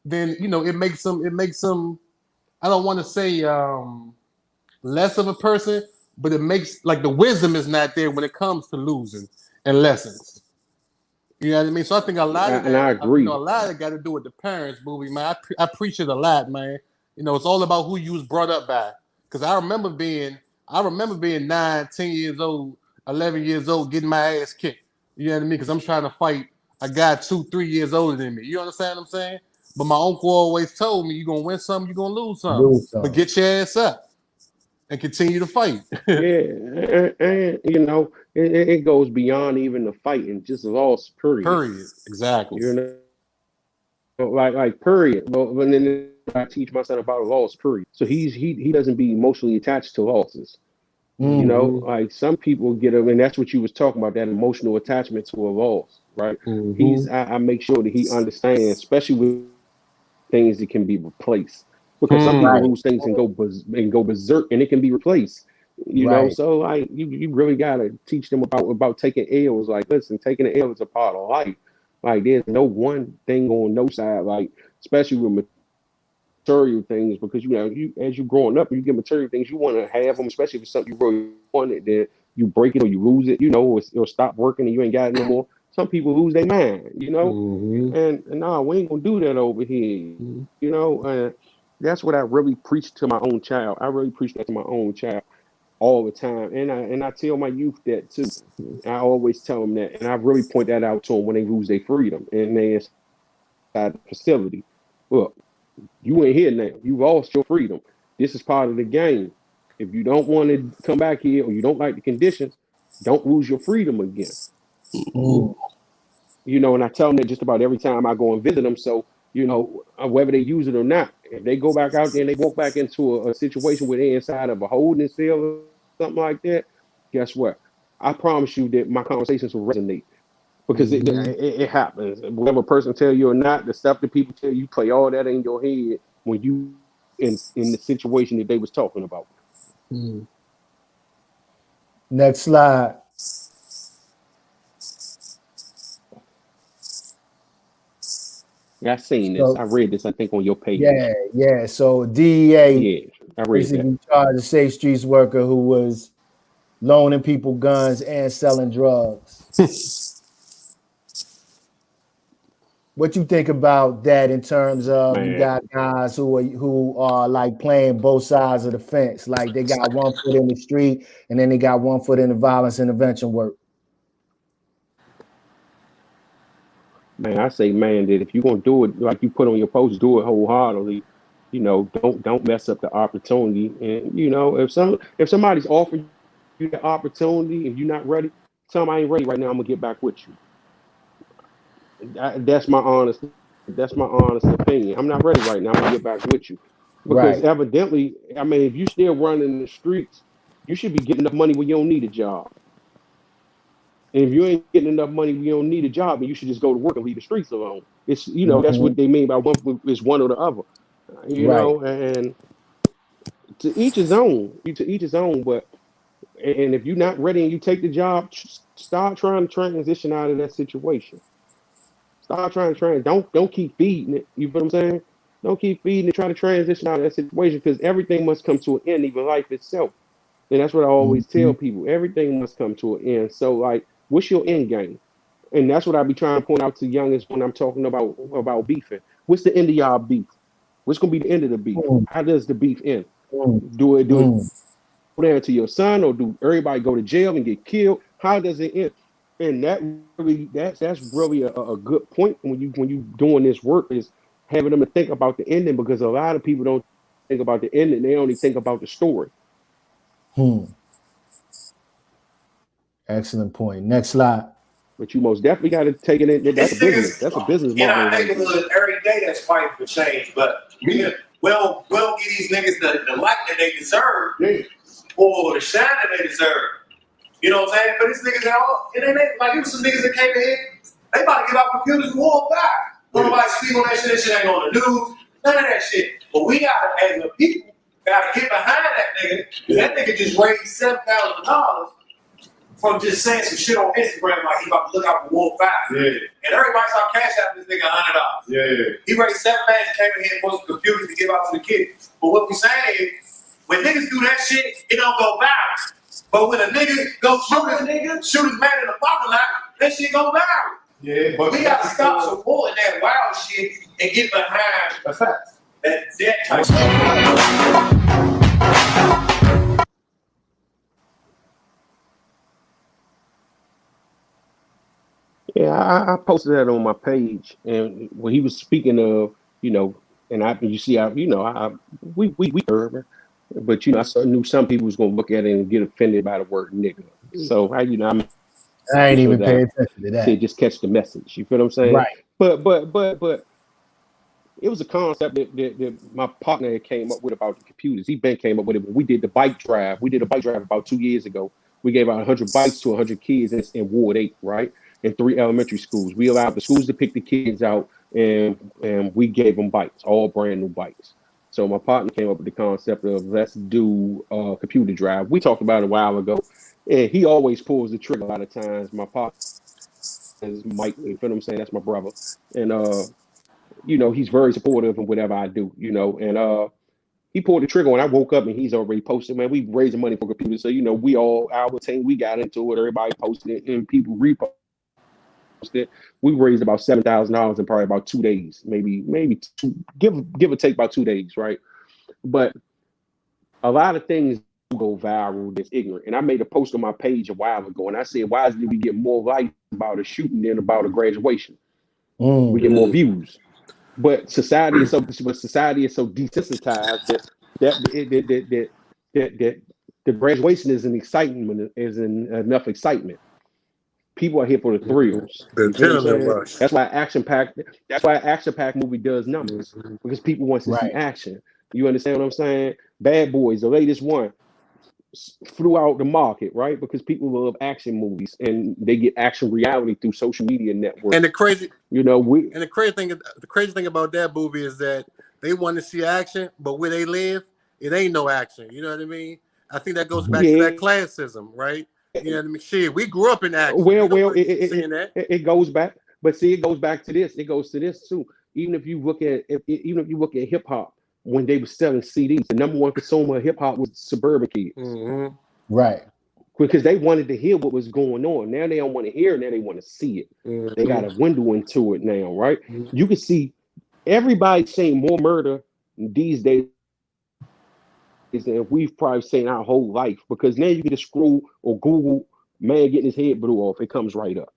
then it makes them I don't want to say less of a person, but it makes like the wisdom is not there when it comes to losing and lessons. You know what I mean? So I think a lot of And that, I a agree. lot of it got to do with the parents, Booby, man. I preach it a lot, man. It's all about who you was brought up by. Because I remember being 9, 10 years old, 11 years old, getting my ass kicked. You know what I mean? Because I'm trying to fight a guy 2, 3 years older than me. You understand what I'm saying? But my uncle always told me, you're gonna win some, you're gonna lose some. do But some. get your ass up and continue to fight. Yeah, and it goes beyond even the fighting, just loss. Period. Period. Exactly. You know, like period. But then I teach my son about a loss. Period. So he doesn't be emotionally attached to losses. Mm, Mm-hmm. Like some people get them, and that's what you was talking about, that emotional attachment to a loss, right? Mm-hmm. I make sure that he understands, especially with things that can be replaced, because some people Hmm. right, lose things and go berserk, and it can be replaced. right. So like you really gotta teach them about taking L's. Like, listen, taking an L is a part of life. Like, there's no one thing on no side. Like, especially with material things, because you as you growing up, you get material things, you want to have them, especially if it's something you really wanted, then you break it or you lose it, or it'll stop working and you ain't got it no more. Some people lose their mind. Mm-hmm. And nah, we ain't gonna do that over here. That's what I really preach to my own child. I really preach that to my own child all the time, and I tell my youth that too. I always tell them that, and I really point that out to them when they lose their freedom and they inside the facility. Look, you ain't here now. You lost your freedom. This is part of the game. If you don't want to come back here or you don't like the conditions, don't lose your freedom again. Mm, And I tell them that just about every time I go and visit them. So, whether they use it or not, if they go back out there and they walk back into a situation where they're inside of a holding cell or something like that, guess what? I promise you that my conversations will resonate because Mm-hmm. it happens. Whatever a person tell you or not, the stuff that people tell you, play all that in your head when you in the situation that they was talking about. Mm-hmm. next slide. Yeah, I seen this. I So read this. I think on your page. yeah, yeah. So DEA Yeah, I read that. basically charged a safe streets worker who was loaning people guns and selling drugs. What you think about that in terms of you Man, got guys who are like playing both sides of the fence, like they got one foot in the street and then they got one foot in the violence intervention work. I say, man, that if you're gonna do it like you put on your post, do it wholeheartedly. Don't mess up the opportunity. And if somebody's offering you the opportunity, if you're not ready, tell them I ain't ready right now. I'm gonna get back with you. That's my honest. That's my honest opinion. I'm not ready right now. I'm gonna get back with you because Right. evidently, I mean, if you still running the streets, you should be getting enough money when you don't need a job. And if you ain't getting enough money when you don't need a job, then you should just go to work and leave the streets alone. It's that's Hmm. what they mean by one is one or the other. Right. And to each his own. To each his own. But and if you're not ready and you take the job, start trying to transition out of that situation. Start trying to train. Don't keep feeding it. You feel what I'm saying? Don't keep feeding it. Try to transition out of that situation because everything must come to an end, even life itself. And that's what I always Hmm. tell people. Everything must come to an end. So like, what's your end game? And that's what I be trying to point out to youngest when I'm talking about beefing. What's the end of y'all beef? What's gonna be the end of the beef? Mm, How does the beef end? mm, Do it mm, go down to your son, or do everybody go to jail and get killed? How does it end? And that's really a good point when you doing this work is having them to think about the ending because a lot of people don't think about the ending; they only think about the story. mm. Excellent point. Next slide. But you most definitely got to take it in. That's a It's business. niggas That's a business in our model right there. neighborhood every day that's fighting for change, but we don't give these niggas the light that they deserve or the shine that they deserve. You know what I'm saying? But these niggas at all, it ain't like it was some niggas that came in here, they about to give out computers and war back. Nobody speak on that shit. That shit ain't on the news. None of that shit. But we gotta, as a people, gotta get behind that nigga. That nigga just raised $7,000 from just saying some shit on Instagram like he about to look out for Wolf 5. Yeah. And everybody saw cash out this nigga $100. Yeah. He raised 7 bands and came in here and bought some computers to give out to the kids. But what we saying is, when niggas do that shit, it don't go viral. But when a nigga go shoot his man in the parking lot, that shit go viral. Yeah, but we gotta stop supporting that wild shit and get behind that type of stuff. Yeah, I posted that on my page, and when he was speaking of, and you see, we urban, but I knew some people was gonna look at it and get offended by the word nigga. So I I ain't made sure even that I pay attention to said that. just catch the message. You feel what I'm saying? Right. But it was a concept that my partner came up with about the computers. He been came up with it when we did the bike drive. We did a bike drive about 2 years ago. We gave out 100 bikes to 100 kids in Ward 8, right? In 3 elementary schools. We allowed the schools to pick the kids out, and we gave them bikes, all brand new bikes. So my partner came up with the concept of let's do a computer drive. We talked about it a while ago, and he always pulls the trigger a lot of times. My partner is Mike. You feel what I'm saying? That's my brother, and he's very supportive of whatever I do, and he pulled the trigger when I woke up and he's already posted, man, we raising money for computers. So, we all, our team, we got into it, everybody posted it and people reposted it. We raised about $7,000 in probably about 2 days, maybe two, give or take about 2 days, right? But a lot of things go viral that's ignorant. And I made a post on my page a while ago and I said, why did we get more likes about a shooting than about a graduation? We Mm, get more views. But society is so desensitized that the graduation is an excitement isn't enough excitement. People are here for the thrills. The You feel what I'm adrenaline saying? rush. That's why action pack movie does numbers because people want to see right. action. You understand what I'm saying? Bad Boys, the latest one, flew out the market, right? Because people love action movies and they get action reality through social media And the networks. crazy We and the crazy thing about that movie is that they want to see action, but where they live, it ain't no action. You know what I mean? I think that goes back to yeah. that classism, right? You know what I mean? Shit, we grew up in action. We Well, don't well, want to keep seeing that. it goes back, but see, it goes back to this. It goes to this too. Even if you look at hip hop, when they were selling CDs, the number one consumer of hip hop was suburban kids Mm-hmm. Right. because they wanted to hear what was going on. Now they don't want to hear it. Now they want to see it. They got a Mm-hmm. window into it now, right? You can see everybody saying more murder these days than we've probably seen our whole life because now you can just scroll or Google man getting his head blew off. It comes right up.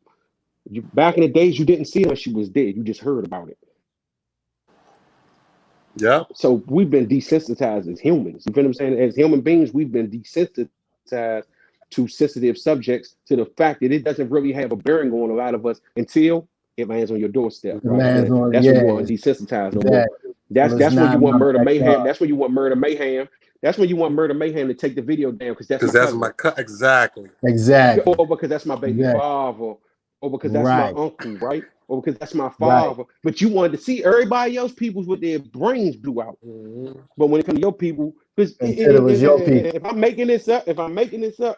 Back in the days, you didn't see her; she was dead. You just heard about it. Yep. So we've been desensitized as humans. You feel what I'm saying? As human beings, we've been desensitized to sensitive subjects to the fact that it doesn't really have a bearing on a lot of us until it lands on your doorstep, The right? man's on, That's when yeah, you want to desensitize no more. exactly. Well, it's That's when not you want my murder mayhem. backyard. That's when you want murder mayhem. That's when you want murder mayhem to take the video down because that's my Because that's cousin, my exactly. Exactly. or because that's my baby Exactly. father, or because that's my Right. uncle, right? Or because that's my Right. father. But you wanted to see everybody else people's with their brains blew out. Mhm. But when it comes to your people, because Until it was your people. if I'm making this up,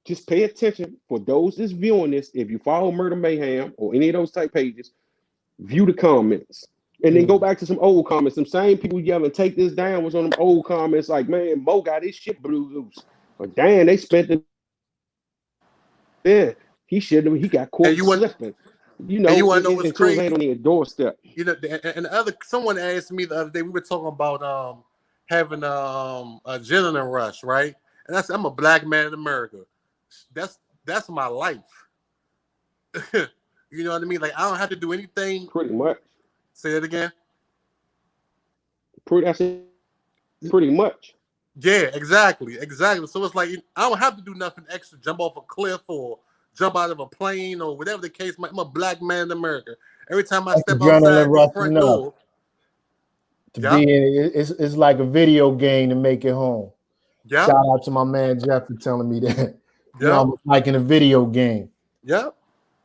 just pay attention for those that's viewing this. If you follow Murder Mayhem or any of those type pages, view the comments. And then go back to some old comments. Some same people yelling, take this down, was on them old comments like, man, Mo got his shit blew loose. Or damn, they spent the he shouldn't have, he got caught And you want slipping. You and know, you want to know what's until it crazy? ain't on their doorstep. You know, and the other someone asked me the other day. We were talking about having adrenaline rush, right? And I said, I'm a black man in America. That's my life. You know what I mean? Like I don't have to do anything. Pretty much. Say that again. Pretty much. Yeah, exactly. So it's like I don't have to do nothing extra. Jump off a cliff or jump out of a plane or whatever the case. I'm a black man in America. Every time I step outside the front door, to be in it's like a video game to make it home. Yeah. Shout out to my man Jeff for telling me that. Yeah. You know, like in a video game. Yeah.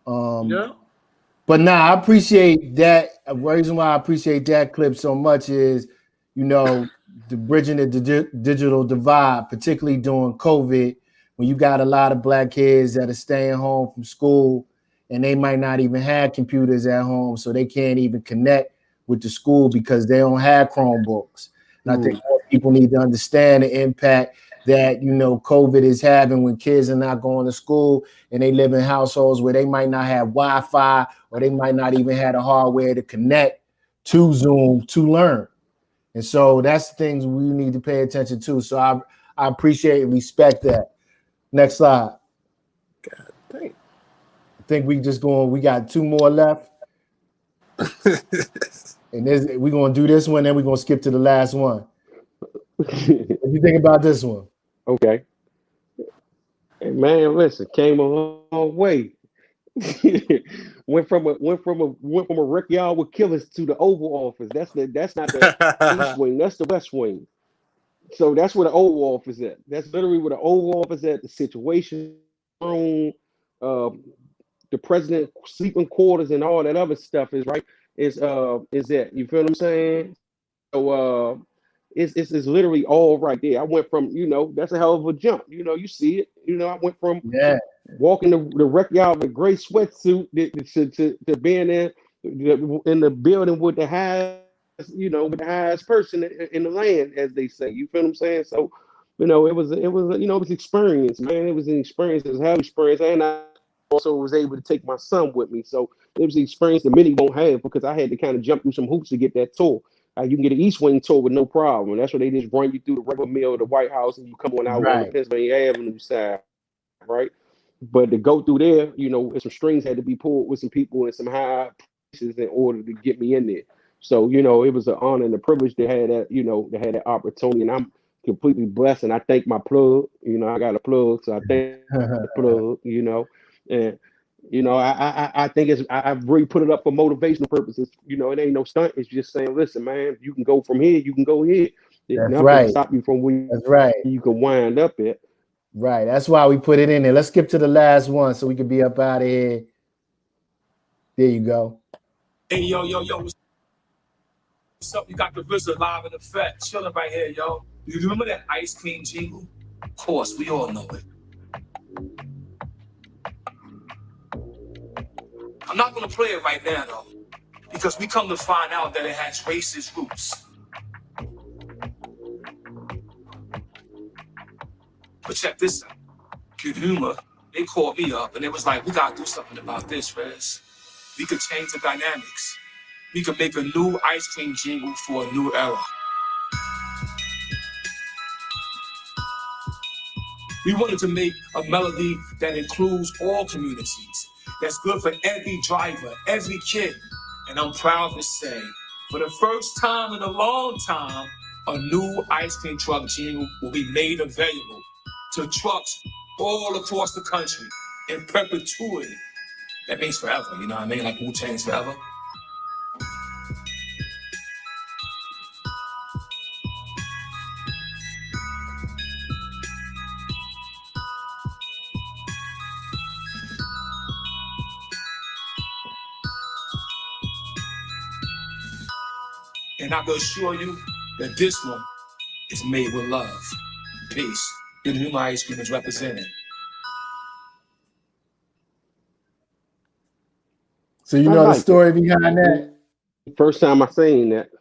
But nah, I appreciate that. The reason why I appreciate that clip so much is, you know, the bridging the digital divide, particularly during COVID, when you got a lot of black kids that are staying home from school and they might not even have computers at home, so they can't even connect with the school because they don't have Chromebooks. And I think more people need to understand the impact that, you know, COVID is having when kids are not going to school and they live in households where they might not have Wi-Fi or they might not even have the hardware to connect to Zoom to learn. And so that's the things we need to pay attention to. So I appreciate and respect that. Next slide. God dang. I think we got 2 more left. And we're going to do this one, then we're going to skip to the last one. What do you think about this one? Okay. Hey, man, listen, came a long way. went from a wreck y'all with killers to the Oval Office. That's not the East Wing, that's the West Wing. So that's where the Oval Office at. That's literally where the Oval Office at. The Situation Room, the president sleeping quarters, and all that other stuff is right. Is that you feel what I'm saying? So it's literally all right there. I went from, you know, that's a hell of a jump. You know, you see it. You know, I went from walking the wreck yard with a gray sweatsuit to being there in the building with the highest, you know, with the highest person in the land, as they say. You feel what I'm saying? So, you know, it was you know, it was experience, man. It was an experience. It was a hell of experience, and I also was able to take my son with me. So it was an experience that many won't have because I had to kind of jump through some hoops to get that tour. You can get an East Wing tour with no problem. And that's where they just run you through the regular mill of the White House and you come on out on the Pennsylvania Avenue side, right? But to go through there, you know, some strings had to be pulled with some people in some high places in order to get me in there. So, you know, it was an honor and a privilege to have that, you know, to have that opportunity. And I'm completely blessed. And I thank my plug, you know, I got a plug. So I thank the plug, you know, and you know, I think I've really put it up for motivational purposes. You know, it ain't no stunt. It's just saying, listen, man, you can go from here, you can go here. That's nothing right. to stop you from where That's right. you can wind up at. Right. That's why we put it in there. Let's skip to the last one so we can be up out of here. There you go. Hey, yo. What's up? You got the RZA live in effect. Chilling right here, yo. You remember that ice cream jingle? Of course, we all know it. I'm not going to play it right now, though, because we come to find out that it has racist roots. But check this out. Good Humor, they called me up, and it was like, we got to do something about this, Rez. We could change the dynamics. We could make a new ice cream jingle for a new era. We wanted to make a melody that includes all communities. That's good for every driver, every kid. And I'm proud to say, for the first time in a long time, a new ice cream truck jingle will be made available to trucks all across the country in perpetuity. That means forever, you know what I mean? Like Wu-Tang's forever. And I can assure you that this one is made with love. Peace. Good Humor Ice Cream is represented. So you I know the like story it. behind that. First time I seen that.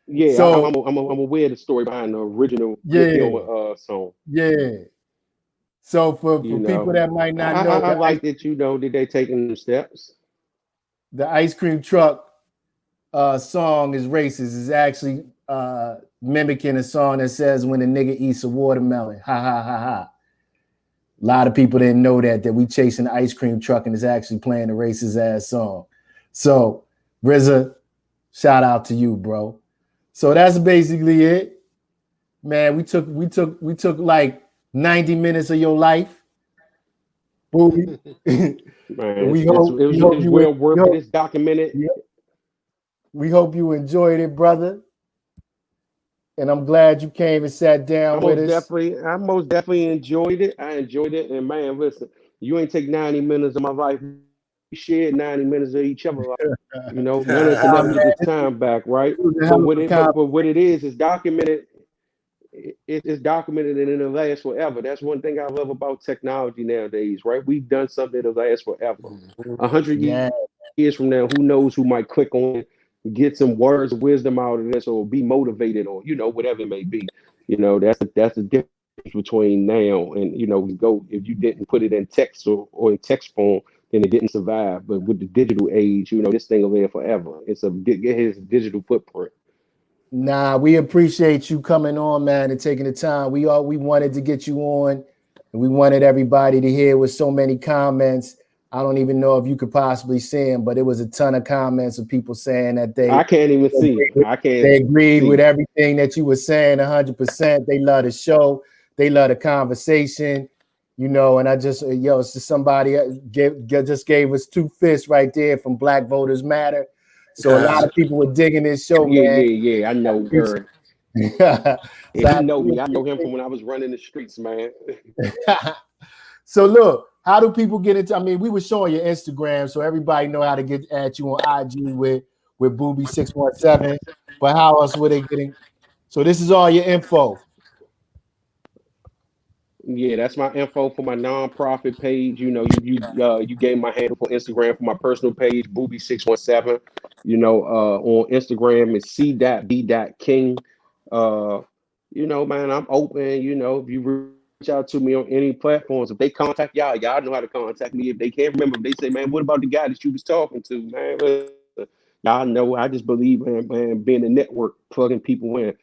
Yeah, So I'm aware of the story behind the original Good yeah, Humor song. yeah. So for You people know, that might not know, I like that. You know, did they taking them steps? the ice cream truck song is racist. Is actually mimicking a song that says when a nigga eats a watermelon, ha ha ha ha. A lot of people didn't know that we chasing the ice cream truck and is actually playing a racist ass song. So RZA, shout out to you, bro. So that's basically it, man. We took like 90 minutes of your life, Boobie. Man, we it hope was you well worth it. It's documented. we hope you enjoyed it, brother. And I'm glad you came and sat down with us. I most definitely enjoyed it. I enjoyed it, and man, listen, you ain't take 90 minutes of my life. We shared 90 minutes of each other. You know, none of us will Nah, never get man, this time back, right? it was a But hell of a what it is documented. It's documented and it'll last forever. That's one thing I love about technology nowadays, right? We've done something that'll last forever. 100 yeah. years from now, who knows who might click on it, get some words of wisdom out of this, or be motivated, or whatever it may be. That's the difference between now and we go. If you didn't put it in text or in text form, then it didn't survive. But with the digital age, this thing will live forever. It has a digital footprint. Nah, we appreciate you coming on, man, and taking the time. We wanted to get you on, and we wanted everybody to hear with so many comments. I don't even know if you could possibly see them, but it was a ton of comments of people saying that I can't even see. they agreed with see. everything that you were saying 100%. They love the show. They love the conversation, and I just, it's just somebody just gave us 2 fists right there from Black Voters Matter. So a lot of people were digging this show, man. Yeah. I know her. So And he know me. I know him from when I was running the streets, man. So look, how do people get into? I mean, we were showing your Instagram, so everybody know how to get at you on IG with Boobie 617. But how else were they getting? So this is all your info. Yeah, that's my info for my nonprofit page. You gave my handle for Instagram for my personal page, Boobie617. On Instagram it's c.b.king. Man, I'm open. If you reach out to me on any platforms, if they contact y'all know how to contact me. If they can't remember, if they say, man, what about the guy that you was talking to, man? Listen, y'all know I just believe in, man, being a network, plugging people in.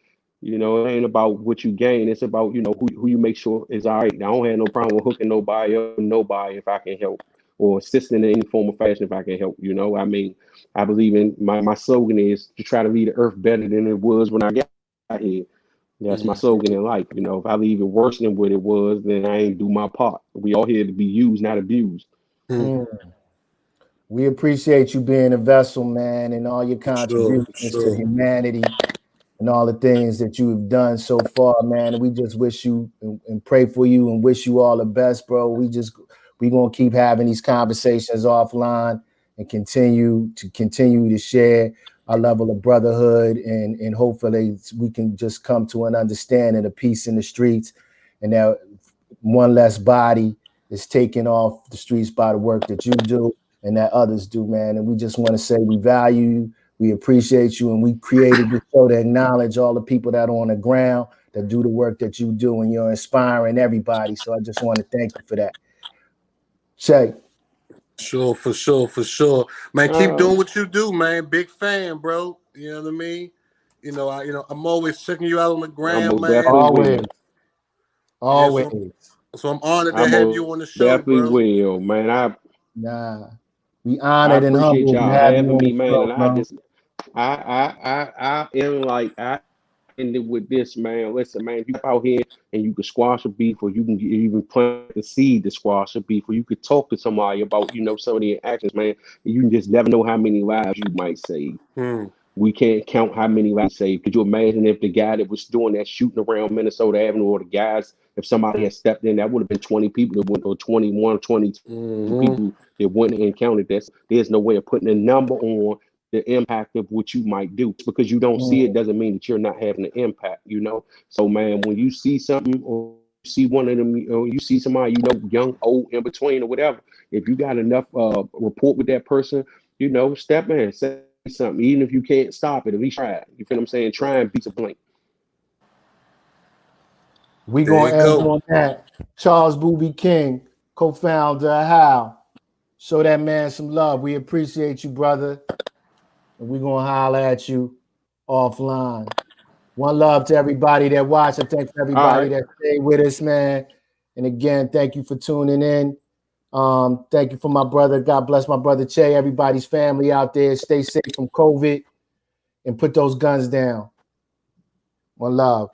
It ain't about what you gain. It's about, who you make sure is all right. I don't have no problem with hooking nobody up, nobody if I can help, or assisting in any form of fashion if I can help. I mean, I believe in my slogan is to try to leave the earth better than it was when I got here. That's my slogan in life. If I leave it worse than what it was, then I ain't do my part. We all here to be used, not abused. We appreciate you being a vessel, man, and all your contributions to humanity and all the things that you have done so far, man. And we just wish you and pray for you and wish you all the best, bro. We gonna keep having these conversations offline and continue to share our level of brotherhood, and hopefully we can just come to an understanding of peace in the streets, and that one less body is taken off the streets by the work that you do and that others do, man. And we just want to say we value you, we appreciate you, and we created this show to acknowledge all the people that are on the ground that do the work that you do, and you're inspiring everybody. So I just want to thank you for that. Check. Sure, for sure. Man, keep doing what you do, man. Big fan, bro. You know what I mean? I'm always checking you out on the gram, man. Always. So I'm honored to have you on the show, definitely bro. will, man. We I honored and appreciate humbled to y'all have you having on me, the man. show, And bro. I am like ended with this, man. Listen, man, you out here and you can squash a beef, or you can even plant the seed to squash a beef, or you could talk to somebody about, some of their actions, man. You can just never know how many lives you might save. We can't count how many lives saved. Could you imagine if the guy that was doing that shooting around Minnesota Avenue, or the guys, if somebody had stepped in, that would have been 20 people that went, or 21, 22 people that wouldn't have encountered this. There's no way of putting a number on the impact of what you might do. Because you don't see it doesn't mean that you're not having an impact, So, man, when you see something, or you see one of them, or you see somebody, young, old, in between, or whatever, if you got enough rapport with that person, step in, say something. Even if you can't stop it, at least try it. You feel what I'm saying? Try and beat the blink. We There gonna you end go. on that. Charles Boobie King, co-founder of H.O.W.L. Show that man some love. We appreciate you, brother. And we gonna holler at you offline. One love to everybody that watched, and thanks for everybody that stayed with us, man. And again, thank you for tuning in. Thank you for my brother. God bless my brother Che, everybody's family out there. Stay safe from COVID and put those guns down. One love.